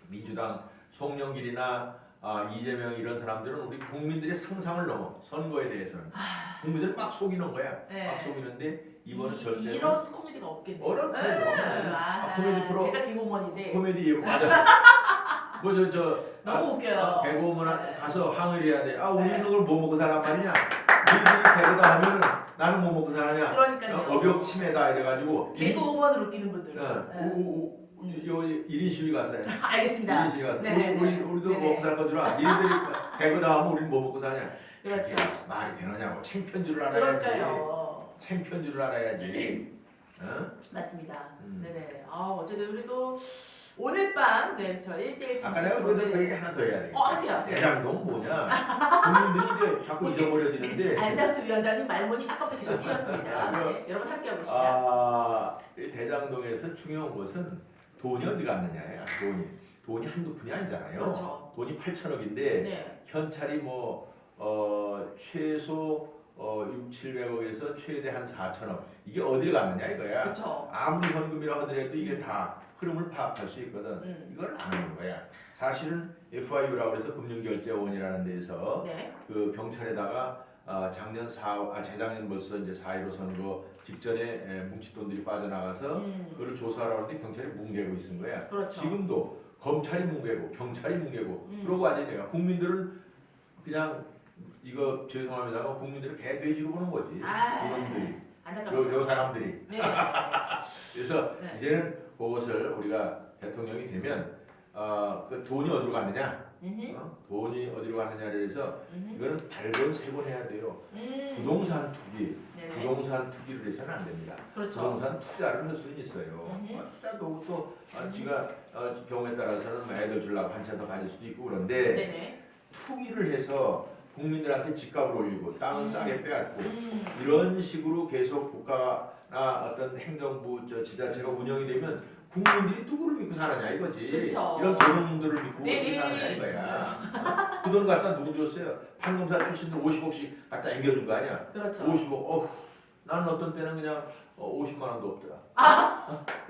S2: 민주당 송영길이나 이재명 이런 사람들은 우리 국민들의 상상을 넘어 선거에 대해서는 국민들을 막 속이는 거야.
S1: 네.
S2: 막 속이는데 이번은 절대로
S1: 이런 코미디가 없겠네요.
S2: 어른 코미디가 코미디 프로
S1: 제가 개그우먼인데
S2: 코미디 맞아. 뭐저
S1: 너무 웃겨요.
S2: 개그우먼
S1: 네.
S2: 가서 항의를 해야 돼. 우리
S1: 네.
S2: 있는 걸 못 먹고 살란 말이냐? 니들이 개그다 하면은 나는 못 먹고 사느냐?
S1: 그러니까요.
S2: 어벽 침해다 이래가지고
S1: 개그우먼을 웃기는 분들.
S2: 네. 1인 시위 갔어요.
S1: 알겠습니다.
S2: 1인 시위 갔어요.
S1: 네네네.
S2: 우리도
S1: 네네.
S2: 먹고 살 건 줄 알아. 니들이 개그다 하면 우리는 못 먹고 사냐?
S1: 그렇죠.
S2: 말이 되느냐고. 창피한 줄 알아야지.
S1: 그러니까요.
S2: 창피한 줄 알아야지. 어?
S1: 맞습니다. 네네. 어쨌든 우리도 오늘 밤 저 1대1
S2: 아까 내가 그 얘기 하나 더 해야 돼.
S1: 하세요.
S2: 대장동 뭐냐? 국민들이 이제 자꾸 잊어버려지는데.
S1: 안상수 위원장님 말문이 아까부터 계속 튀었습니다. 네, 여러분 함께하고 계십니다.
S2: 이 대장동에서 중요한 것은 돈이 어디 갔느냐야. 돈이 한두 푼이 아니잖아요.
S1: 그렇죠.
S2: 돈이 8천억인데
S1: 네.
S2: 현찰이 최소 6, 700억에서 최대 한 4천억. 이게 어디를 갔느냐 이거야.
S1: 그렇죠.
S2: 아무리 현금이라 하더라도 이게 다 흐름을 파악할 수 있거든. 이걸 안 하는 거야. 사실은 FIU라고 해서 금융결제원이라는 데서
S1: 네.
S2: 그 경찰에다가 재작년 벌써 이제 4.15 선거 직전에 뭉칫돈들이 빠져나가서 그걸 조사하라고 하는데 경찰이 뭉개고 있은 거야.
S1: 그렇죠.
S2: 지금도 검찰이 뭉개고 경찰이 뭉개고 그러고 아니 내가 국민들은 그냥 이거 죄송합니다만 국민들을 개돼지로 보는 거지. 이놈들이. 요 사람들이.
S1: 네.
S2: 그래서
S1: 네.
S2: 이제는 그것을 우리가 대통령이 되면 그 돈이 어디로 갔느냐? 돈이 어디로 갔느냐를 해서 이거는 발본 세곤해야 돼요. 부동산 투기,
S1: 네네.
S2: 부동산 투기를 해서는 안 됩니다.
S1: 그렇죠.
S2: 부동산 투자를 할 수는 있어요. 투자도 또 지가 경우에 따라서는 애들 주려고 한참 더 가질 수도 있고 그런데
S1: 네네.
S2: 투기를 해서 국민들한테 집값을 올리고 땅을 싸게 빼앗고 이런 식으로 계속 국가나 어떤 행정부 지자체가 운영이 되면 국민들이 누구를 믿고 사느냐 이거지.
S1: 그쵸.
S2: 이런 도둑놈들을 믿고
S1: 네,
S2: 어떻게 사느냐 이거야. 그 돈 갖다 누구 줬어요? 판검사 출신들 50억씩 갖다 앵겨준 거 아니야?
S1: 그렇죠.
S2: 50억. 나는 어떤 때는 그냥 50만 원도 없더라.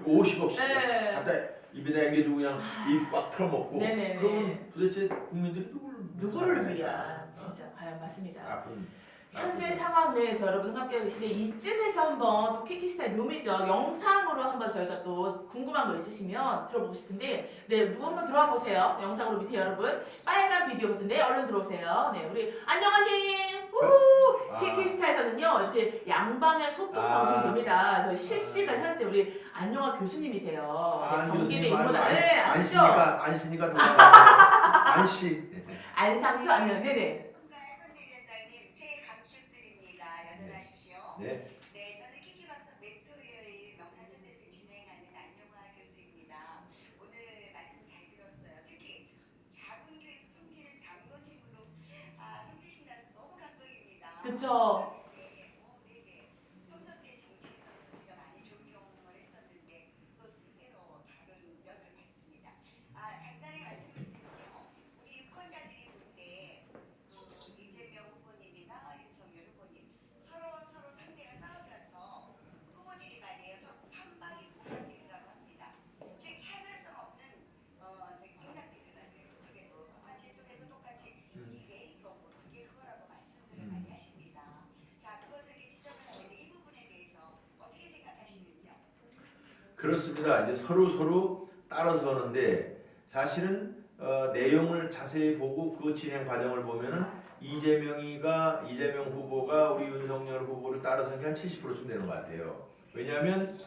S2: 50억씩
S1: 네.
S2: 갖다 입에다 앵겨주고 그냥 입 꽉 틀어먹고.
S1: 네네네.
S2: 그러면 도대체 국민들이 누구를
S1: 위한 진짜 과연 맞습니다.
S2: 아픈
S1: 현재 상황 여러분 함께 계시는데 이쯤에서 한번 또 키키스타의 룸이죠. 영상으로 한번 저희가 또 궁금한 거 있으시면 들어보고 싶은데 한번 들어와 보세요. 영상으로 밑에 여러분 빨간 비디오 버튼인데 얼른 들어오세요. 우리 안녕하님. 키키스타에서는요 이렇게 양방향 소통 방송됩니다. 저희 실시간 현재 우리 안녕하 교수님이세요. 경기대 인문학 아시죠?
S2: 안시니까 돌아가. 안시.
S1: 안상수 아니면 네네.
S2: 네.
S4: 네, 저는 키키방송 웨스트웨어의 명사전에서 진행하는 안영화 교수입니다. 오늘 말씀 잘 들었어요. 특히 작은 교회에서 섬기는 장로직으로 섬기신다서 너무 감동입니다.
S1: 그쵸.
S4: 네네. 평소 때 정치에서 제가 많이 존경을 했었는데 또 새로 다른 면을 봤습니다. 간단히 말씀드릴게요. 우리 유권자들이 볼 때 이재명 후보님이나 윤석열 후보님 서로 상대가 싸우면서 후보들이 말이에요. 서로 판박이 공략들이라고 합니다. 즉 차별성 없는 공략들이라는 거예요. 저쪽에도 똑같이 저쪽에도 똑같이 이게 이거고 그게 그거라고 말씀들을 많이 하십니다. 자, 그것을 이렇게 지적을 하는데 이 부분에 대해서 어떻게 생각하시는지요?
S2: 그렇습니다. 이제 서로 따라서는데 사실은 내용을 자세히 보고 그 진행 과정을 보면은 이재명 후보가 우리 윤석열 후보를 따라서는 한 70%쯤 되는 것 같아요. 왜냐하면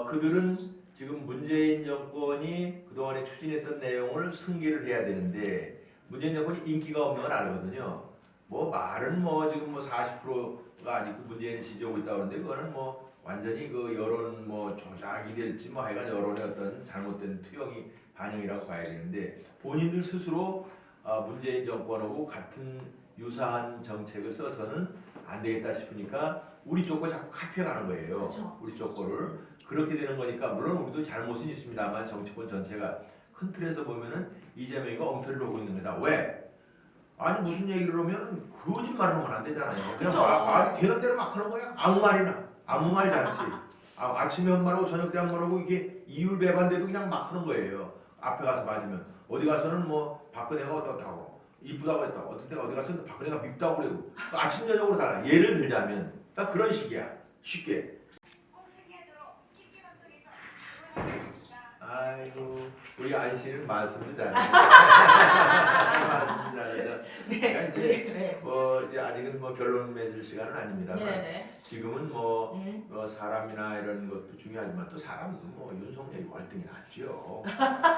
S2: 그들은 지금 문재인 정권이 그동안에 추진했던 내용을 승계를 해야 되는데 문재인 정권이 인기가 없는 걸 알거든요. 말은 지금 40%가 아직도 문재인을 지지하고 있다고 하는데 그거는 완전히 그 여론 조작이 될지 하여간 여론의 어떤 잘못된 투영이 반영이라고 봐야 되는데 본인들 스스로 문재인 정권하고 같은 유사한 정책을 써서는 안 되겠다 싶으니까 우리 쪽 거 자꾸 카피해가는 거예요.
S1: 그렇죠.
S2: 우리 쪽 거를 그렇게 되는 거니까 물론 우리도 잘못은 있습니다만 정치권 전체가 큰 틀에서 보면은 이재명이가 엉터리를 하고 있는 거다. 왜? 아니 무슨 얘기를 하면 거짓말을 하면 안 되잖아요. 그냥 말이 되는 대로 막 하는 거야. 아무 말 잔치. 아침에 한 말하고 저녁 때 한 말하고 이게 이율 배반돼도 그냥 막 하는 거예요. 앞에 가서 맞으면 어디 가서는 뭐 박근혜가 어떻다고 이쁘다고 했다. 어떤 때가 어디 가서는 박근혜가 밉다고 그러고 아침 저녁으로 달라. 예를 들자면 딱 그런 식이야. 쉽게.
S4: 꼭 승리하도록 키키 방송에서 응원하겠습니다.
S2: 아이고 우리 안씨는 말씀을 잘해. 말씀을 잘해서.
S1: 네. 네.
S2: 뭐 이제 아직은 뭐 결론 맺을 시간은 아닙니다만
S1: 네.
S2: 지금은 뭐 사람이나 이런 것도 중요하지만 또 사람도 뭐 윤석열이 월등히 낫죠.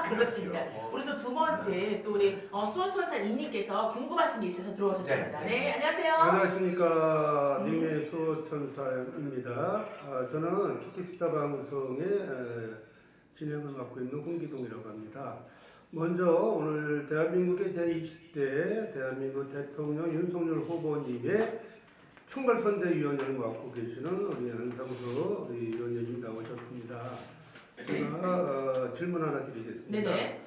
S1: 그렇습니다. 우리 또 두 번째 또 우리 수원천사 이님께서 궁금하신 게 있어서 들어오셨습니다. 네, 안녕하세요.
S3: 안녕하십니까. 닉네임 수호천사입니다. 저는 키키스타 방송의 진행을 맡고 있는 홍기동이라고 합니다. 먼저 오늘 대한민국의 제20대 대한민국 대통령 윤석열 후보님의 총괄선대위원장을 맡고 계시는 우리 안상수 우리 위원장님 나오셨습니다. 제가 질문 하나 드리겠습니다.
S1: 네네.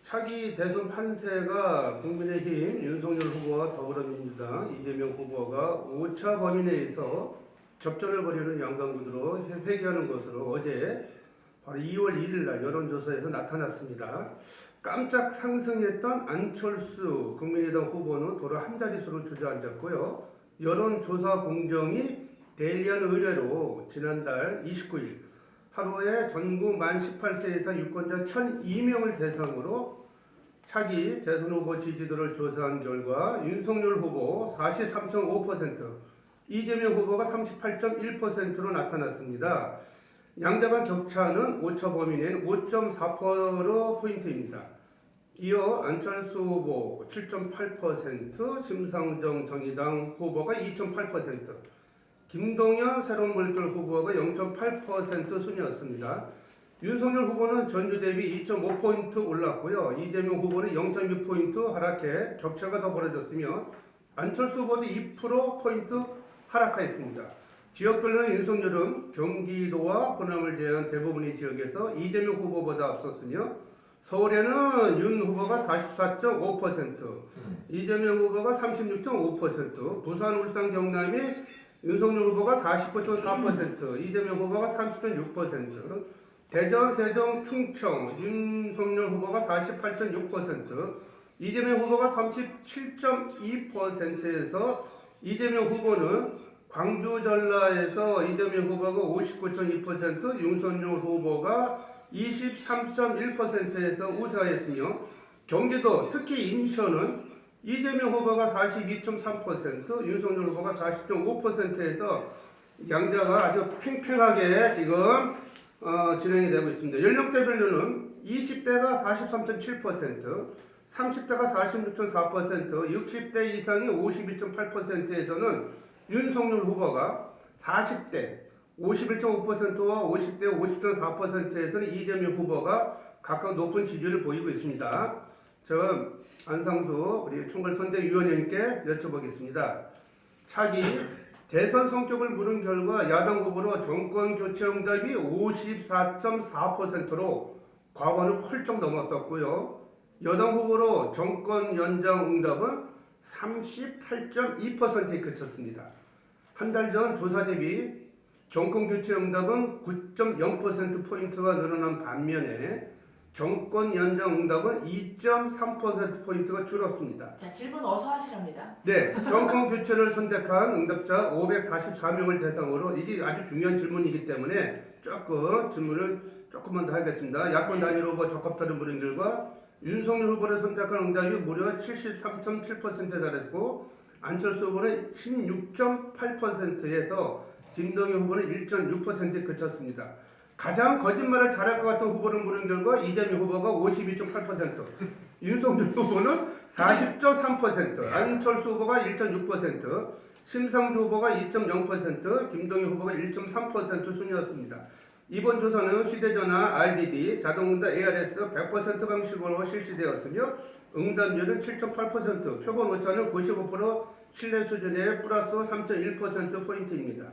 S3: 차기 대선 판세가 국민의힘 윤석열 후보와 더불어민주당 이재명 후보가 5차 범위 내에서 접전을 벌이는 양강구도로 회귀하는 것으로 어제 바로 2월 1일 날 여론조사에서 나타났습니다. 깜짝 상승했던 안철수 국민의당 후보는 도로 한 자릿수로 주저앉았고요. 여론조사 공정이 데일리한 의뢰로 지난달 29일 하루에 전국 만 18세 이상 유권자 1,002명을 대상으로 차기 대선 후보 지지도를 조사한 결과 윤석열 후보 43.5%, 이재명 후보가 38.1%로 나타났습니다. 양자간 격차는 오차 범위 내 5.4%포인트입니다. 이어 안철수 후보 7.8%, 심상정 정의당 후보가 2.8%, 김동연 새로운 물결 후보가 0.8% 순이었습니다. 윤석열 후보는 전주 대비 2.5포인트 올랐고요. 이재명 후보는 0.6포인트 하락해 격차가 더 벌어졌으며 안철수 후보도 2%포인트 하락하였습니다. 지역별로는 윤석열은 경기도와 호남을 제외한 대부분의 지역에서 이재명 후보보다 앞섰으며 서울에는 윤 후보가 44.5%, 이재명 후보가 36.5%, 부산, 울산, 경남이 윤석열 후보가 49.4%, 이재명 후보가 30.6%, 대전, 세종, 충청, 윤석열 후보가 48.6%, 이재명 후보가 37.2%에서 이재명 후보는 광주, 전라에서 이재명 후보가 59.2%, 윤석열 후보가 23.1%에서 우세하였으며 경기도, 특히 인천은 이재명 후보가 42.3%, 윤석열 후보가 40.5%에서 양자가 아주 팽팽하게 지금 진행이 되고 있습니다. 연령대별로는 20대가 43.7%, 30대가 46.4%, 60대 이상이 52.8%에서는 윤석열 후보가 40대 51.5%와 50대 50.4%에서는 이재명 후보가 각각 높은 지지를 보이고 있습니다. 저는 안상수 우리 총괄선대위원님께 여쭤보겠습니다. 차기 대선 성격을 물은 결과 야당 후보로 정권 교체 응답이 54.4%로 과반을 훌쩍 넘었었고요. 여당 후보로 정권 연장 응답은 38.2%에 그쳤습니다. 한 달 전 조사 대비 정권 교체 응답은 9.0%포인트가 늘어난 반면에 정권 연장 응답은 2.3%포인트가 줄었습니다.
S1: 자, 질문 어서 하시랍니다.
S3: 네, 정권 교체를 선택한 응답자 544명을 대상으로 이게 아주 중요한 질문이기 때문에 질문을 조금만 더 하겠습니다. 야권 단일 후보 적합도를 물은 결과 윤석열 후보를 선택한 응답이 무려 73.7%에 달했고 안철수 후보는 16.8%에서 김동연 후보는 1.6%에 그쳤습니다. 가장 거짓말을 잘할 것 같은 후보를 물은 결과 이재명 후보가 52.8%, 윤석열 후보는 40.3%, 안철수 후보가 1.6%, 심상정 후보가 2.0%, 김동연 후보가 1.3% 순이었습니다. 이번 조사는 휴대전화 RDD, 자동응답 ARS 100% 방식으로 실시되었으며 응답률은 7.8%, 표본 오차는 95% 신뢰 수준의 플러스 3.1%포인트입니다.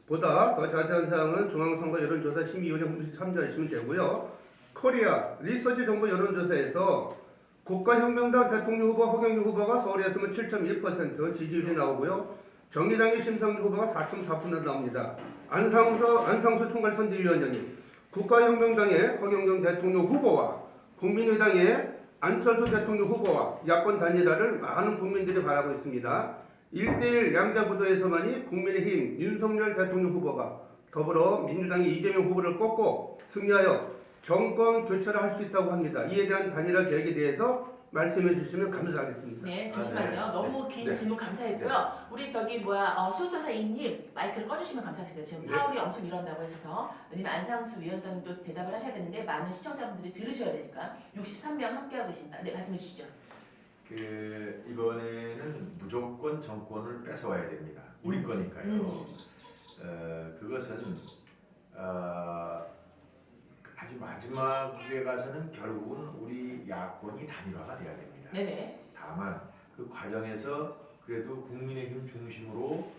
S3: 보다 더 자세한 사항은 중앙선거 여론조사 심의위원회 홈페이지 참조하시면 되고요. 코리아 리서치 정보 여론조사에서 국가혁명당 대통령 후보 허경영 후보가 서울에서는 7.1% 지지율이 나오고요. 정의당의 심상정 후보가 4.4% 나옵니다. 안상수 총괄선대위원장님, 국가혁명당의 허경영 대통령 후보와 국민의당의 안철수 대통령 후보와 야권 단일화를 많은 국민들이 바라고 있습니다. 1대1 양자구도에서만이 국민의힘 윤석열 대통령 후보가 더불어 민주당의 이재명 후보를 꺾고 승리하여 정권 교체를 할 수 있다고 합니다. 이에 대한 단일화 계획에 대해서 말씀해 주시면 감사하겠습니다.
S1: 네, 잠시만요.
S2: 네.
S1: 너무 긴
S2: 네.
S1: 질문 감사했고요. 우리 저기 소유천사 이님 마이크를 꺼주시면 감사하겠습니다. 지금
S2: 네.
S1: 파울이 엄청 일어난다고 하셔서 왜냐면 안상수 위원장님도 대답을 하셔야 되는데 많은 시청자분들이 들으셔야 되니까 63명 함께하고 계십니다. 네, 말씀해 주시죠.
S2: 이번에는 무조건 정권을 뺏어와야 됩니다. 우리 거니까요. 그것은 아주 마지막에 가서는 결국은 우리 야권이 단일화가 돼야 됩니다.
S1: 네네.
S2: 다만 그 과정에서 그래도 국민의힘 중심으로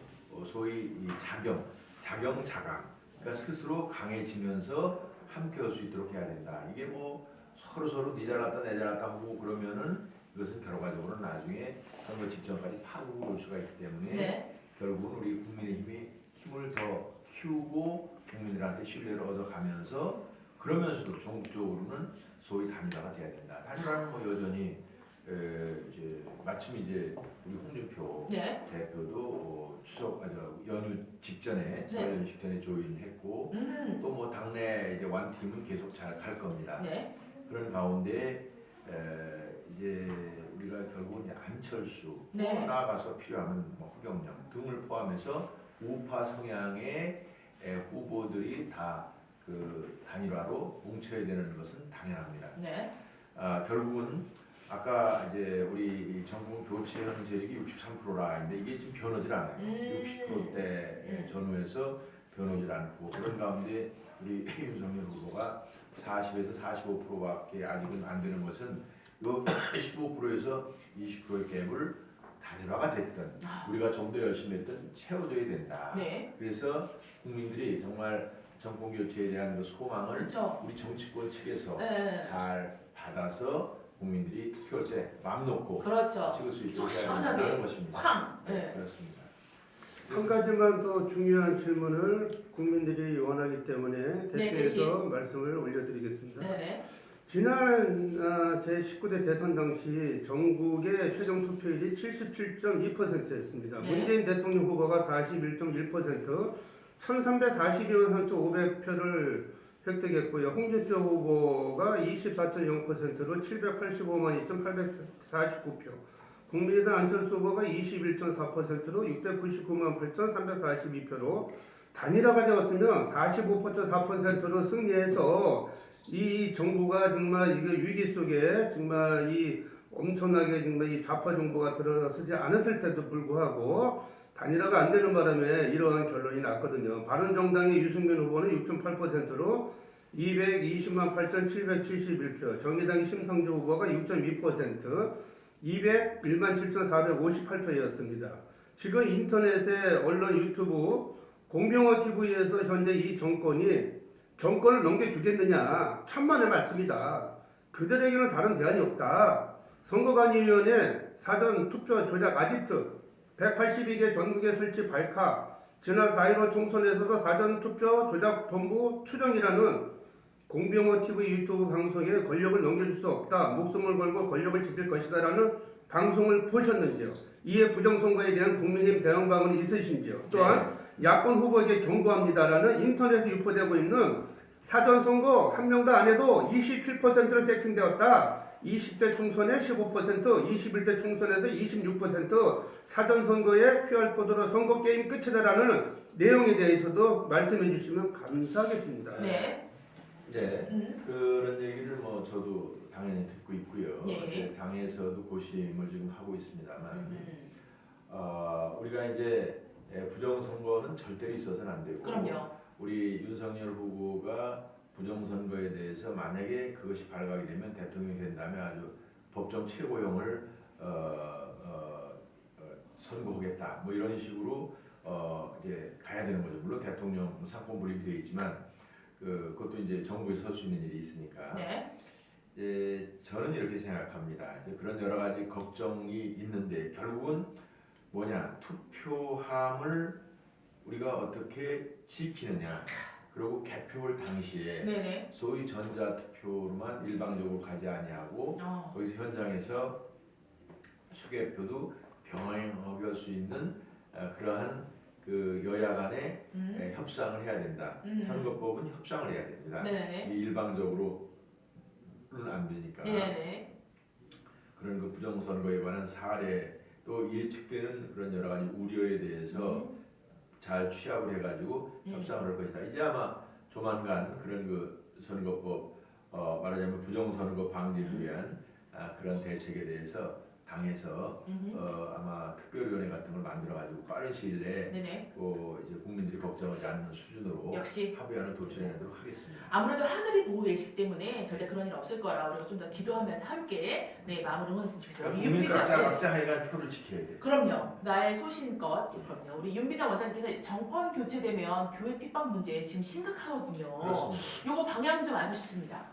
S2: 소위 이 자강, 그러니까 스스로 강해지면서 함께할 수 있도록 해야 된다. 이게 뭐 서로 네 잘났다 내 잘났다 하고 그러면은 이것은 결과적으로 나중에 선거 직전까지 파고올 수가 있기 때문에
S1: 네.
S2: 결국은 우리 국민의힘이 힘을 더 키우고 국민들한테 신뢰를 얻어가면서 그러면서도 전국적으로는 소위 단일화가 돼야 된다. 단일화는 뭐 여전히 이제 마침 이제 우리 홍준표
S1: 네.
S2: 대표도 연휴 직전에
S1: 네.
S2: 설 연휴 직전에 조인했고 또 뭐 당내 이제 완팀은 계속 잘 갈 겁니다.
S1: 네.
S2: 그런 가운데 이제 우리가 결국은 이제 안철수
S1: 네.
S2: 나아가서 필요하면 뭐 허경영 등을 포함해서 우파 성향의 후보들이 다 그 단일화로 뭉쳐야 되는 것은 당연합니다.
S1: 네.
S2: 결국은 아까 이제 우리 정부 교체 현 세력이 63%라 했는데 이게 지금 변하지 않아요. 60%대 전후에서 변하지 않고 그런 가운데 우리 윤석열 후보가 40에서 45%밖에 아직은 안 되는 것은 이 15%에서 20%의 갭을 단일화가 됐든 우리가 좀 더 열심히 했든 채워줘야 된다.
S1: 네.
S2: 그래서 국민들이 정말 정권 교체에 대한 그 소망을
S1: 그렇죠.
S2: 우리 정치권 측에서
S1: 네.
S2: 잘 받아서 국민들이 투표할 때 마음 놓고
S1: 그렇죠.
S2: 찍을 수 있도록
S1: 속
S2: 해야
S1: 시원하게
S2: 된다는 것입니다.
S1: 쾅.
S2: 네,
S1: 네.
S2: 그렇습니다.
S3: 한 가지만 더 중요한 질문을 국민들이 원하기 때문에
S1: 대신.
S3: 대표에서 말씀을 올려드리겠습니다.
S1: 네네.
S3: 지난 제19대 대선 당시 전국의 최종 투표율이 77.2%였습니다.
S1: 네.
S3: 문재인 대통령 후보가 41.1%, 1342만 3,500표를 획득했고요. 홍준표 후보가 24.0%로 785만 2,849표, 국민의당 안철수 후보가 21.4%로 699만 8,342표로 단일화가 되었으면 45.4%로 승리해서 이 정부가 정말 이거 위기 속에 정말 이 엄청나게 정말 이 좌파 정부가 들어서지 않았을 때도 불구하고 단일화가 안 되는 바람에 이러한 결론이 났거든요. 바른정당의 유승민 후보는 6.8%로 220만 8,771표, 정의당의 심상조 후보가 6.2%, 201만 7,458표였습니다. 지금 인터넷에 언론 유튜브 공병호 TV에서 현재 이 정권을 넘겨주겠느냐 천만의 말씀이다. 그들에게는 다른 대안이 없다. 선거관리위원회 사전 투표 조작 아지트 182개 전국에 설치 발카, 지난 4.15 총선에서도 사전 투표 조작 본부 추정이라는 공병호 TV 유튜브 방송에 권력을 넘겨줄 수 없다. 목숨을 걸고 권력을 지킬 것이다라는 방송을 보셨는지요? 이에 부정선거에 대한 국민의힘 대응방안이 있으신지요? 또한 야권 후보에게 경고합니다라는 인터넷에 유포되고 있는 사전선거 한 명도 안 해도 27%로 세팅되었다. 20대 총선에 15%, 21대 총선에서 26%, 사전선거에 QR코드로 선거게임 끝이다라는 내용에 대해서도 말씀해 주시면 감사하겠습니다.
S1: 네.
S2: 네, 그런 얘기를 뭐 저도 당연히 듣고 있고요.
S1: 네.
S2: 당에서도 고심을 지금 하고 있습니다만, 우리가 이제 부정선거는 절대로 있어서는 안 되고,
S1: 그럼요.
S2: 우리 윤석열 후보가 부정선거에 대해서 만약에 그것이 발각이 되면 대통령이 된다면 아주 법정 최고형을 선고하겠다. 뭐 이런 식으로 이제 가야 되는 거죠. 물론 대통령 상권 분립이 되어 있지만 그것도 이제 정부에 설 수 있는 일이 있으니까.
S1: 네.
S2: 저는 이렇게 생각합니다. 이제 그런 여러 가지 걱정이 있는데 결국은 뭐냐 투표함을 우리가 어떻게 지키느냐. 그리고 개표를 당시에
S1: 네네.
S2: 소위 전자투표로만 일방적으로 가지 아니하고 거기서 현장에서 수개표도 병행할 수 있는 그러한 그 여야 간의 협상을 해야 된다. 선거법은 협상을 해야 됩니다.
S1: 네네.
S2: 일방적으로는 안 되니까.
S1: 네네.
S2: 그런 그 부정선거에 관한 사례 또 예측되는 그런 여러 가지 우려에 대해서 잘 취합을 해가지고 협상을 할 것이다. 이제 아마 조만간 그런 그 선거법 말하자면 부정선거 방지를 위한 그런 대책에 대해서 당에서 아마 특별위원회 같은 걸 만들어가지고 빠른 시일 내에
S1: 네네.
S2: 이제 국민들이 걱정하지 않는 수준으로
S1: 역시
S2: 합의안을 도출해내도록 하겠습니다.
S1: 아무래도 하늘이 보고 계시기 때문에 절대 그런 일 없을 거라 우리가 좀 더 기도하면서 함께 마음을 응원했으면 좋겠어요. 우리
S2: 국민
S1: 윤비자
S2: 각자 하여간 표를 지켜야 돼요.
S1: 그럼요. 나의 소신껏 그럼요. 우리 윤비자 원장님께서 정권 교체되면 교회 핍박 문제 지금 심각하거든요.
S2: 그렇습니다.
S1: 요거 방향 좀 알고 싶습니다.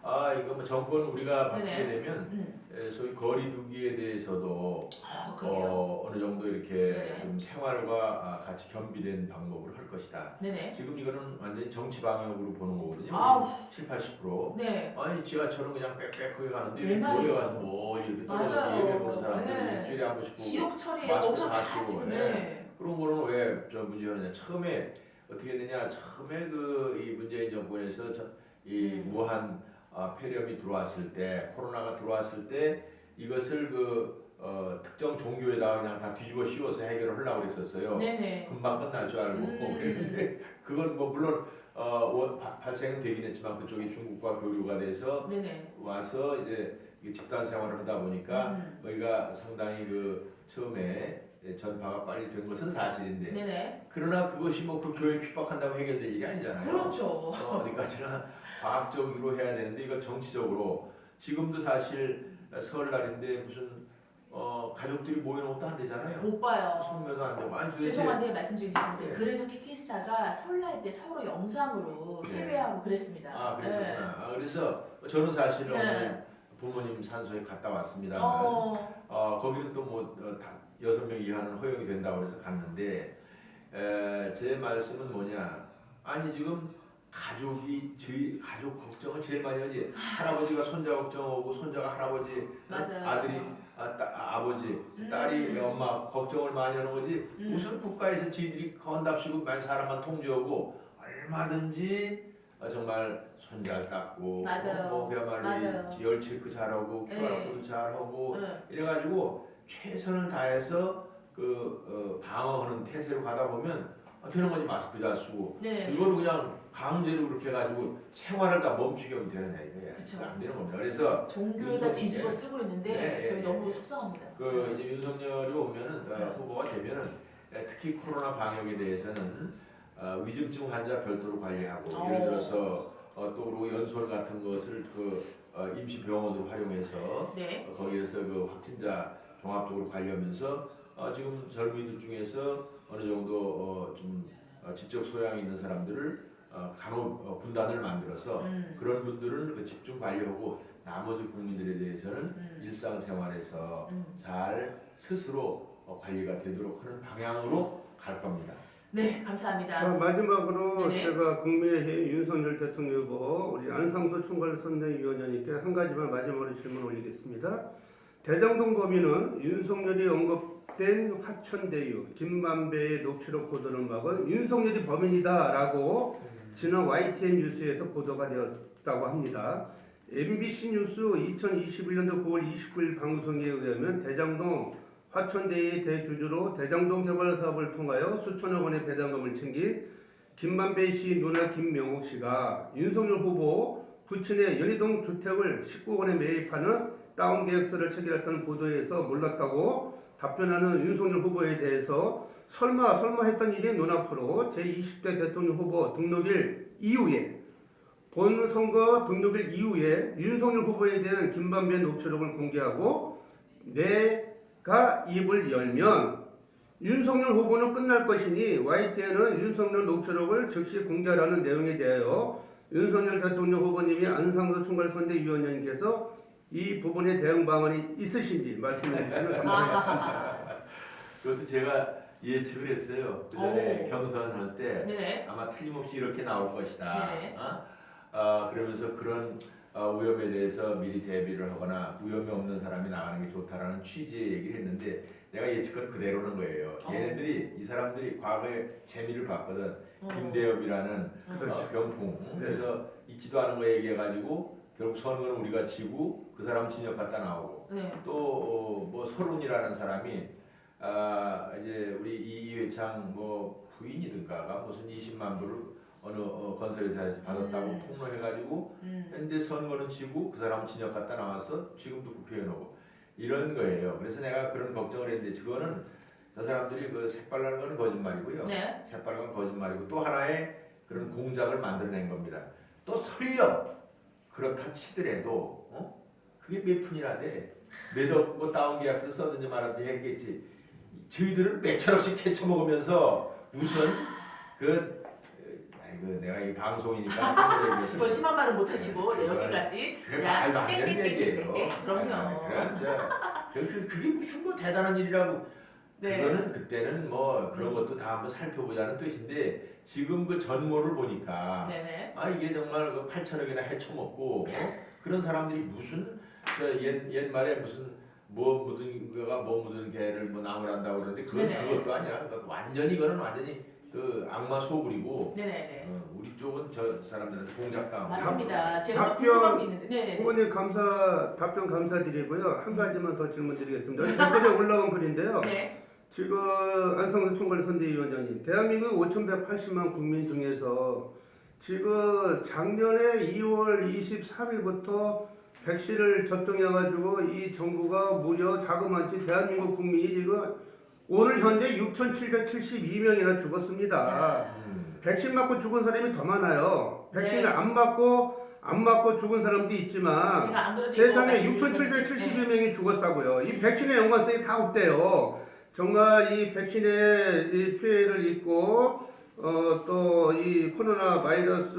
S2: 이거 뭐 정권 우리가 바뀌게
S1: 네네.
S2: 되면 소위 거리두기에 대해서도
S1: 그래요.
S2: 어느 정도 이렇게
S1: 네네.
S2: 좀 생활과 같이 겸비된 방법을 할 것이다.
S1: 네네.
S2: 지금 이거는 완전히 정치 방역으로 보는 거거든요.
S1: 아우.
S2: 70-80%.
S1: 네.
S2: 아니 지하철은 그냥 빽빽하게 가는데
S1: 네,
S2: 교회 가서 뭐 이렇게 떨어져서
S1: 맞아요.
S2: 예배 보는 사람들
S1: 네.
S2: 일주일에 한 번씩 보고
S1: 지옥 처리에
S2: 마스크
S1: 거기서
S2: 다
S1: 다
S2: 쓰고,
S1: 쓰고.
S2: 네.
S1: 네.
S2: 그런 거는 왜 저 문제였느냐. 처음에 어떻게 되냐. 처음에 그 이 문재인 정권에서 이 무한 폐렴이 들어왔을 때 코로나가 들어왔을 때 이것을 특정 종교에다가 그냥 다 뒤집어 씌워서 해결을 하려고 했었어요.
S1: 네네.
S2: 금방 끝날 줄 알고 그랬는데 그건 뭐 물론 발생은 되긴 했지만 그쪽이 중국과 교류가 돼서
S1: 네네.
S2: 와서 이제 집단 생활을 하다 보니까 거기가 상당히 처음에 전파가 빨리 된 것은 사실인데
S1: 네네.
S2: 그러나 그것이 뭐 그 교회 핍박한다고 해결될 일이 아니잖아요.
S1: 그렇죠.
S2: 어디까지나 과학적으로 해야 되는데 이걸 정치적으로 지금도 사실 설날인데 무슨 가족들이 모이는 것도 안 되잖아요.
S1: 못 봐요.
S2: 성묘도 안 되고 아니 도대체
S1: 죄송한데 말씀 좀 드리는데
S2: 네.
S1: 그래서 키키스타가 설날 때 서로 영상으로
S2: 네.
S1: 세배하고 그랬습니다.
S2: 그랬었구나. 그래서 저는 사실
S1: 네.
S2: 오늘 부모님 산소에 갔다 왔습니다만 거기는 또 뭐 6명 이하는 허용이 된다고 해서 갔는데 제 말씀은 뭐냐 아니 지금 저희 가족 걱정을 제일 많이 하지. 할아버지가 손자 걱정하고 손자가 할아버지
S1: 맞아요.
S2: 아들이 아버지 딸이 엄마 걱정을 많이 하는 거지. 무슨 국가에서 지들이 건답시고 만 사람만 통제하고 얼마든지 정말 손잘 닦고
S1: 맞아요.
S2: 뭐 그야말로
S1: 맞아요.
S2: 열 체크 잘하고 QR코드 잘하고 이래가지고 최선을 다해서 방어하는 태세로 가다 보면 되는 거지. 마스크 잘 쓰고
S1: 네.
S2: 이거는 그냥 강제로 그렇게 해가지고 생활을 다 멈추게 하면 되느냐 이거야.
S1: 그쵸.
S2: 안 되는 겁니다. 그래서
S1: 종교에다 뒤집어 쓰고 있는데
S2: 네,
S1: 저희
S2: 네,
S1: 너무
S2: 네.
S1: 속상합니다.
S2: 이제 윤석열이 오면은 후보가 되면은 특히 코로나 방역에 대해서는 위중증 환자 별도로 관리하고 예를 들어서 또 그리고 연설 같은 것을 임시 병원으로 활용해서
S1: 네.
S2: 거기에서 확진자 종합적으로 관리하면서 지금 젊은이들 중에서 어느 정도 좀 지적 소양이 있는 사람들을 간호 분단을 만들어서 그런 분들은 집중 관리하고 나머지 국민들에 대해서는 일상생활에서 잘 스스로 관리가 되도록 하는 방향으로 갈 겁니다.
S1: 네, 감사합니다.
S3: 자, 마지막으로
S1: 네네.
S3: 제가 국민의힘 윤석열 대통령 후보 우리 안상수 총괄선대위원장님께 한 가지만 마지막으로 질문 올리겠습니다. 대장동 범인은 윤석열이 언급된 화천대유 김만배의 녹취록 보도를 막은 윤석열이 범인이다라고 지난 YTN 뉴스에서 보도가 되었다고 합니다. MBC 뉴스 2021년도 9월 29일 방송에 의하면 대장동 화천대유의 대주주로 대장동 개발 사업을 통하여 수천억 원의 배당금을 챙긴 김만배 씨 누나 김명옥 씨가 윤석열 후보 부친의 연희동 주택을 19억원에 매입하는 다운 계약서를 체결했다는 보도에서 몰랐다고 답변하는 윤석열 후보에 대해서 설마 했던 일이 눈앞으로 제20대 대통령 후보 등록일 이후에 본선거 등록일 이후에 윤석열 후보에 대한 김만배 녹취록을 공개하고 내가 입을 열면 윤석열 후보는 끝날 것이니 YTN은 윤석열 녹취록을 즉시 공개하라는 내용에 대하여 윤석열 대통령 후보님이 안상수 총괄선대위원장님께서 이 부분에 대응 방안이 있으신지 말씀해 주시면 감사하겠습니다.
S2: 그것도 제가 예측을 했어요. 그 전에 경선할 때
S1: 네네.
S2: 아마 틀림없이 이렇게 나올 것이다.
S1: 네네.
S2: 그러면서 그런 위험에 대해서 미리 대비를 하거나 위험이 없는 사람이 나가는 게 좋다라는 취지의 얘기를 했는데 내가 예측은 그대로는 거예요. 얘네들이 이 사람들이 과거에 재미를 봤거든. 김대엽이라는 병풍. 그래서 있지도 않은 거 얘기해가지고 결국 선거는 우리가 지고 그 사람 진역 갖다 나오고
S1: 네.
S2: 또 뭐 서른이라는 사람이 이제 우리 이회창 뭐 부인이든가가 무슨 20만 불을 어느 건설회사에서 받았다고 폭로해가지고 현재 선거는 지고 그 사람은 진역 갖다 나와서 지금도 국회의원 오고 이런 거예요. 그래서 내가 그런 걱정을 했는데 그거는 저 사람들이 그 새빨간 건 거짓말이고요.
S1: 네.
S2: 새빨간 건 거짓말이고 또 하나의 그런 공작을 만들어낸 겁니다. 또 설령 그렇다 치더라도 그게 몇 푼이나 돼. 몇억 뭐 다운 계약서 써든지 말든지 했겠지. 저희들은 몇천억씩 캐쳐먹으면서 무슨 아이고 내가 이 방송이니까
S1: 더 심한 말은 못하시고 네, 여기까지.
S2: 그게 말도 안 되는 얘기예요.
S1: 그럼요.
S2: 그게 무슨 뭐 대단한 일이라고.
S1: 네.
S2: 그거는 그때는 뭐 그런 것도 다 한번 살펴보자는 뜻인데 지금 그 전모를 보니까
S1: 네네.
S2: 이게 정말 그 8천억이나 헤쳐먹고 그런 사람들이 무슨 옛말에 무슨 뭐 묻은 거가 뭐 묻은 개를 뭐 나무란다고 그러는데 그것도 아니야. 그러니까 완전히 이거는 완전히 그 악마 소굴이고.
S1: 네네네.
S2: 우리 쪽은 저 사람들한테 공작당하고.
S1: 맞습니다. 제가 또 궁금한 게 있는데. 네네.
S3: 후보님 답변 감사드리고요. 한 가지만 더 질문드리겠습니다. 댓글에 올라온 글인데요.
S1: 네.
S3: 지금 안성수 총괄 선대위원장님, 대한민국 5,180만 국민 중에서 지금 작년에 2월 23일부터 백신을 접종해가지고 이 정부가 무려 자그마치 대한민국 국민이 지금 오늘 현재 6,772명이나 죽었습니다. 백신 맞고 죽은 사람이 더 많아요. 백신을
S1: 네.
S3: 안 맞고 죽은 사람도 있지만
S1: 제가 안 그래도
S3: 세상에
S1: 이거
S3: 6,772명이 죽었다고요. 이 백신의 연관성이 다 없대요. 정말 이 백신의 이 피해를 입고 또 이 코로나 바이러스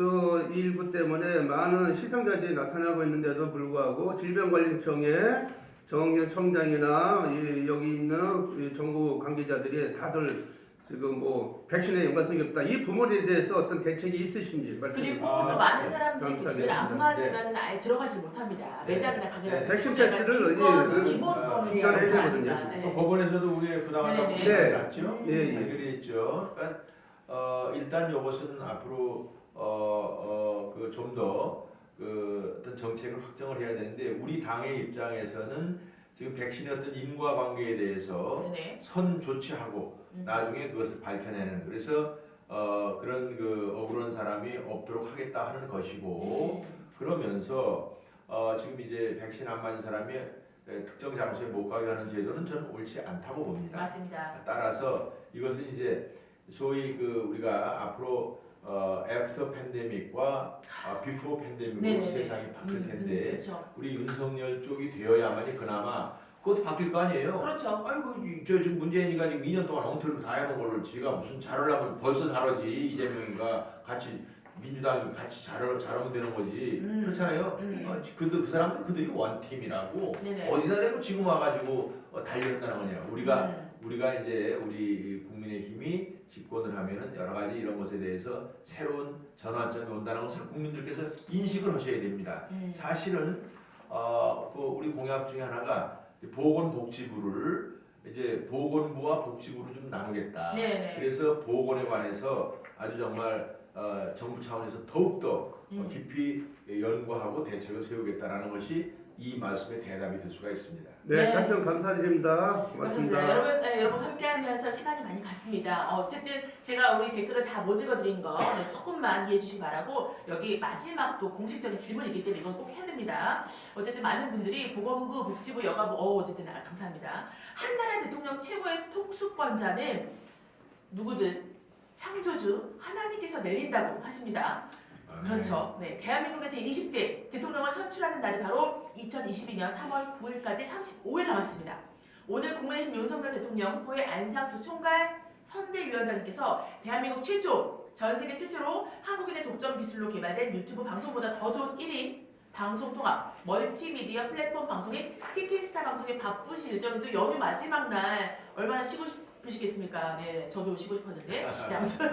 S3: 19 때문에 많은 희생자들이 나타나고 있는데도 불구하고 질병관리청의 정의원 청장이나 여기 있는 이 정부 관계자들이 다들 지금 뭐 백신에 연관성이 없다. 이 부분에 대해서 어떤 대책이 있으신지 말씀.
S1: 그리고 또 많은 사람들이
S3: 감사합니다.
S1: 백신을 안 맞으면 아예 들어가지 못합니다. 매장이나 가게나
S3: 백신 패스를
S1: 기본권을
S3: 기간에 해야 되거든요.
S2: 법원에서도 우리의 부당하다고
S1: 네네.
S2: 판단이 났죠.
S3: 예, 예.
S2: 해결이 있죠. 그러니까 일단 이것은 앞으로 그 좀 더 그 어떤 정책을 확정을 해야 되는데 우리 당의 입장에서는 지금 백신의 어떤 인과관계에 대해서
S1: 네네.
S2: 선 조치하고 나중에 그것을 밝혀내는 그래서 그런 그 억울한 사람이 없도록 하겠다 하는 것이고 그러면서 지금 이제 백신 안 맞은 사람이 특정 장소에 못 가게 하는 제도는 저는 옳지 않다고 봅니다.
S1: 맞습니다.
S2: 따라서 이것은 이제 소위 그 우리가 앞으로 애프터 팬데믹과 비포 팬데믹으로
S1: 네네네.
S2: 세상이 바뀔 텐데
S1: 그렇죠.
S2: 우리 윤석열 쪽이 되어야만이 그나마 그것도 바뀔 거 아니에요.
S1: 그렇죠.
S2: 아이고 저 지금 문재인이가 지금 2년 동안 엉터리로 다 해놓은 거를 지가 무슨 잘하려면 벌써 잘하지 이재명인가 같이 민주당이 같이 잘하면 되는 거지 그렇잖아요. 그 사람들 그들이 원팀이라고
S1: 네네.
S2: 어디다 대고 지금 와가지고 달려있다는 거냐. 우리가 이제 우리 국민의힘이 집권을 하면은 여러 가지 이런 것에 대해서 새로운 전환점이 온다는 것을 국민들께서 인식을 하셔야 됩니다. 사실은 그 우리 공약 중에 하나가 보건복지부를 이제 보건부와 복지부로 좀 나누겠다.
S1: 네네.
S2: 그래서 보건에 관해서 아주 정말 정부 차원에서 더욱더 깊이 연구하고 대책을 세우겠다라는 것이 이 말씀의 대답이 될 수가 있습니다.
S3: 네, 답변 감사드립니다.
S1: 감사합니다.
S3: 고맙습니다.
S1: 여러분 함께하면서 시간이 많이 갔습니다. 어쨌든 제가 우리 댓글을 다 못 읽어드린 거 조금만 이해해 주시기 바라고 여기 마지막 또 공식적인 질문이 있기 때문에 이건 꼭 해야 됩니다. 어쨌든 많은 분들이 보건부, 복지부, 여가부 어쨌든 감사합니다. 한나라 대통령 최고의 통수권자는 누구든 창조주 하나님께서 내린다고 하십니다. 그렇죠. 네, 대한민국의 제20대 대통령을 선출하는 날이 바로 2022년 3월 9일까지 35일 남았습니다. 오늘 국민의힘 윤석열 대통령 후보의 안상수 총괄 선대위원장님께서 대한민국 최초, 전 세계 최초로 한국인의 독점 기술로 개발된 유튜브 방송보다 더 좋은 1인 방송통합 멀티미디어 플랫폼 방송인 TK스타 방송에 바쁘신 일정인데 연휴 마지막 날 얼마나 쉬고 바쁘시겠습니까? 네, 저도 쉬고 싶었는데. 네, 아무튼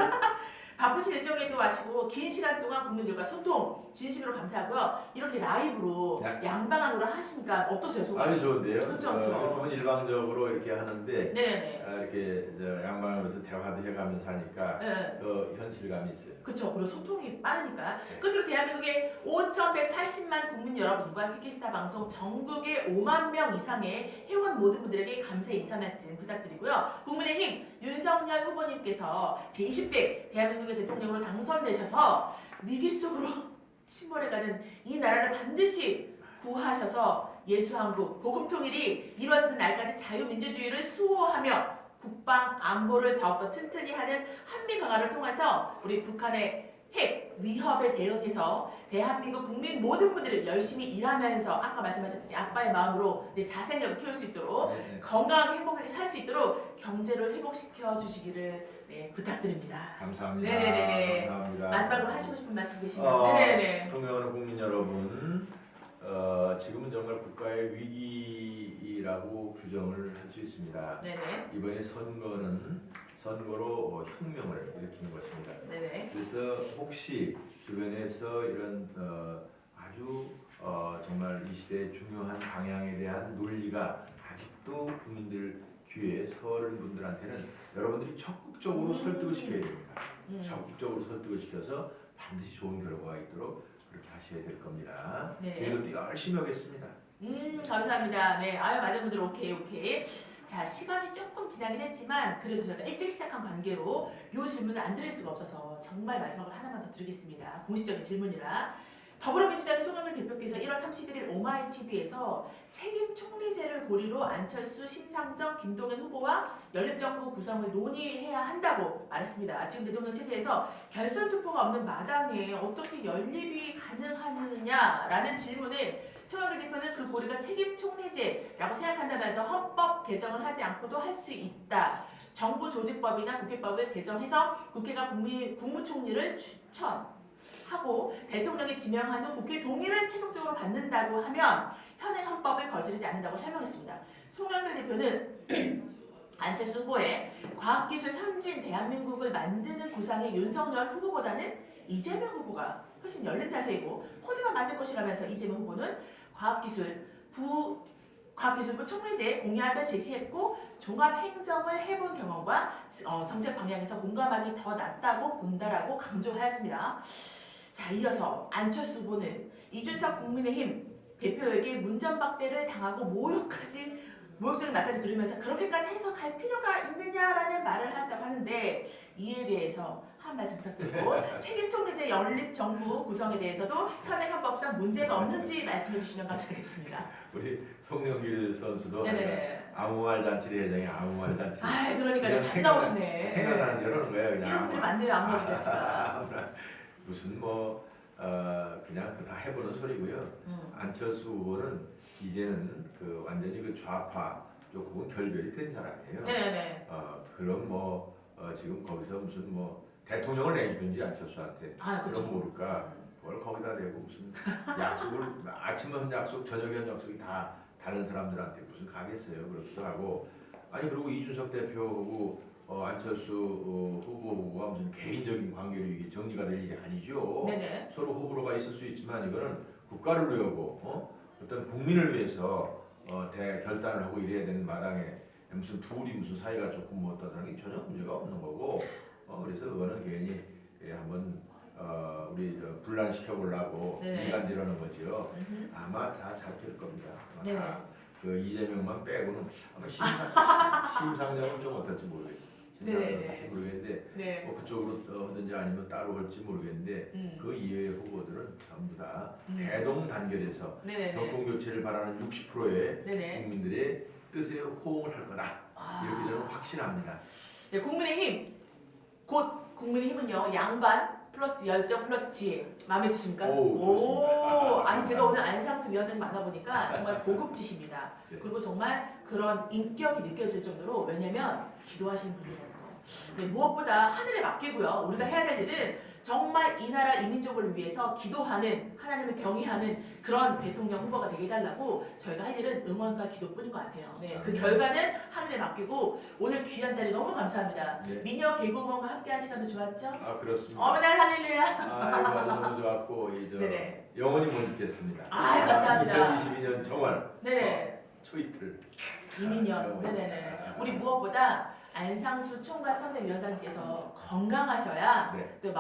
S1: 바쁘신 일정에도 하시고 긴 시간 동안 국민들과 소통 진심으로 감사하고요. 이렇게 라이브로 양방향으로 하시니까 어떠세요? 소감?
S2: 아주 좋은데요.
S1: 그렇죠, 그렇죠.
S2: 보통 일방적으로 이렇게 하는데
S1: 네네.
S2: 이렇게 양방으로서 대화도 해가면서 하니까
S1: 네.
S2: 더 현실감이 있어요.
S1: 그렇죠. 그리고 소통이 빠르니까.
S2: 네.
S1: 끝으로 대한민국의 5,180만 국민 여러분과 키키스타 방송 전국의 5만 명 이상의 회원 모든 분들에게 감사의 인사 말씀 부탁드리고요. 국민의힘 윤석열 후보님께서 제20대 대한민국의 대통령으로 당선되셔서 위기 속으로 침몰해가는 이 나라를 반드시 구하셔서 예수한국 복음통일이 이루어지는 날까지 자유민주주의를 수호하며 국방 안보를 더욱더 튼튼히 하는 한미 강화를 통해서 우리 북한의 핵 위협에 대응해서 대한민국 국민 모든 분들을 열심히 일하면서 아까 말씀하셨듯이 아빠의 마음으로 내 자생력을 키울 수 있도록
S2: 네.
S1: 건강하게 행복하게 살 수 있도록 경제를 회복시켜 주시기를 부탁드립니다.
S2: 감사합니다.
S1: 네네네.
S2: 감사합니다.
S1: 마지막으로 하시고 싶은 말씀 계시면 네네네.
S2: 존경하는 국민 여러분, 지금은 정말 국가의 위기라고 규정을 할 수 있습니다.
S1: 네네.
S2: 이번에 선거로 혁명을 일으킨 것입니다.
S1: 네네.
S2: 그래서 혹시 주변에서 이런 아주 정말 이 시대의 중요한 방향에 대한 논리가 아직도 국민들 귀에 서른 분들한테는 여러분들이 적극적으로 설득을 시켜야 됩니다. 적극적으로 설득을 시켜서 반드시 좋은 결과가 있도록 그렇게 하셔야 될 겁니다.
S1: 네.
S2: 저희도 열심히 하겠습니다.
S1: 감사합니다. 네, 아유 많은 분들 오케이. 자, 시간이 조금 지나긴 했지만 그래도 저희가 일찍 시작한 관계로 이 질문을 안 드릴 수가 없어서 정말 마지막으로 하나만 더 드리겠습니다. 공식적인 질문이라. 더불어민주당의 송영길 대표께서 1월 31일 오마이TV에서 책임 총리제를 고리로 안철수, 심상정, 김동연 후보와 연립정부 구성을 논의해야 한다고 말했습니다. 지금 대통령 체제에서 결선 투표가 없는 마당에 어떻게 연립이 가능하느냐라는 질문을 송영길 대표는 그 고리가 책임 총리제라고 생각한다면서 헌법 개정을 하지 않고도 할 수 있다. 정부 조직법이나 국회법을 개정해서 국회가 국무총리를 추천하고 대통령이 지명한 후 국회 동의를 최종적으로 받는다고 하면 현행 헌법을 거스르지 않는다고 설명했습니다. 송영길 대표는 안철수 후보의 과학기술 선진 대한민국을 만드는 구상의 윤석열 후보보다는 이재명 후보가 훨씬 열린 자세이고 코드가 맞을 것이라면서 이재명 후보는 과학기술부 총리제에 공약을 제시했고 종합행정을 해본 경험과 정책 방향에서 공감하기 더 낫다고 본다라고 강조하였습니다. 자, 이어서 안철수 후보는 이준석 국민의힘 대표에게 문전박대를 당하고 모욕적인 말까지 들으면서 그렇게까지 해석할 필요가 있느냐라는 말을 했다고 하는데 이에 대해서 한 말씀 부탁드리고 책임 총리제 연립 정부 구성에 대해서도 현행 헌법상 문제가 없는지 말씀해 주시면 감사하겠습니다.
S2: 우리 송영길 선수도
S1: 네네네.
S2: 아무 말 잔치 대회장에 아무 말 잔치.
S1: 아, 그러니까 자주 나오시네.
S2: 생각나는 이러는 거예요, 그냥.
S1: 이런 분들이 많네요, 아무리 자체가.
S2: 무슨 그냥 다 해보는 소리고요. 안철수 후보는 이제는 완전히 좌파 쪽하고 결별이 된 사람이에요.
S1: 네네.
S2: 그럼 지금 거기서 무슨 대통령을 내주든지 안철수한테
S1: 아, 그렇죠.
S2: 그럼 모를까 뭘 거기다 대고 무슨 약속을 아침에 한 약속 저녁에 한 약속이 다 다른 사람들한테 무슨 가겠어요. 그렇기도 하고 아니 그리고 이준석 대표하고 안철수 후보가 무슨 개인적인 관계로 이게 정리가 될 일이 아니죠.
S1: 네네.
S2: 서로 호불호가 있을 수 있지만 이거는 국가를 위하고 어떤 국민을 위해서 결단을 하고 이래야 되는 마당에 무슨 둘이 무슨 사이가 조금 어떠다는 게 전혀 문제가 없는 거고 그래서 그거는 괜히 한번 우리 분란시켜 보려고 이간질하는 거죠. 아마 다 잘 될 겁니다.
S1: 네.
S2: 그 이재명만 빼고는 아마 심상정은 좀 어떨지 모르겠어요. 심상정은 어떨지 모르겠는데
S1: 네.
S2: 그쪽으로 하든지 아니면 따로 할지 모르겠는데 그 이외의 후보들은 전부 다 대동단결해서 정권 교체를 바라는 60%의 국민들의 뜻에 호응을 할 거다. 이렇게 저는 확신합니다.
S1: 네, 국민의힘 곧 국민의힘은요 양반 플러스 열정 플러스 지혜 마음에 드십니까?
S2: 좋습니다.
S1: 아니 제가 오늘 안상수 위원장 만나보니까 정말 고급지십니다.
S2: 네.
S1: 그리고 정말 그런 인격이 느껴질 정도로 왜냐면 기도하시는 분이라는 거. 네, 무엇보다 하늘에 맡기고요. 우리가 해야 될 일은 정말 이 나라 이 민족을 위해서 기도하는 하나님을 경외하는 그런 대통령 후보가 되게 해달라고 저희가 할 일은 응원과 기도뿐인 것 같아요. 네, 그 결과는 하늘에 맡기고 오늘 귀한 자리 너무 감사합니다.
S2: 네.
S1: 미녀 개그우먼과 함께한 시간도 좋았죠?
S2: 아 그렇습니다.
S1: 어머나 할렐루야.
S2: 아이고 아주 너무 좋았고 이제
S1: 네네.
S2: 영원히 못 잊겠습니다.
S1: 아유, 감사합니다.
S2: 2022년 정월
S1: 네네.
S2: 초이틀.
S1: 이민년. 네네네. 우리 무엇보다 안상수 총괄 선대위원장님께서 건강하셔야
S2: 네.
S1: 그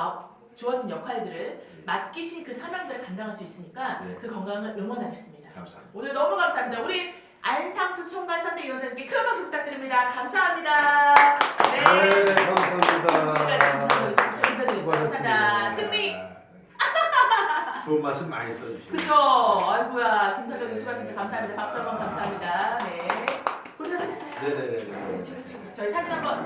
S1: 주어진 역할들을 맡기신 그 사명들을 감당할 수 있으니까
S2: 네.
S1: 그 건강을 응원하겠습니다.
S2: 감사합니다.
S1: 오늘 너무 감사합니다. 우리 안상수 총괄 선대위원장님께 큰 박수 부탁드립니다. 감사합니다. 네.
S3: 네, 감사합니다.
S1: 지금까지 감사드리겠습니다. 감사합니다. 승리.
S2: 좋은 말씀 많이 써주시고.
S1: 그죠? 아이고야 김사정님 수고하셨습니다. 감사합니다. 박수 한번 감사합니다. 네. 고생하셨어요.
S2: 네네네.
S1: 네, 지금 저희 사진 한번.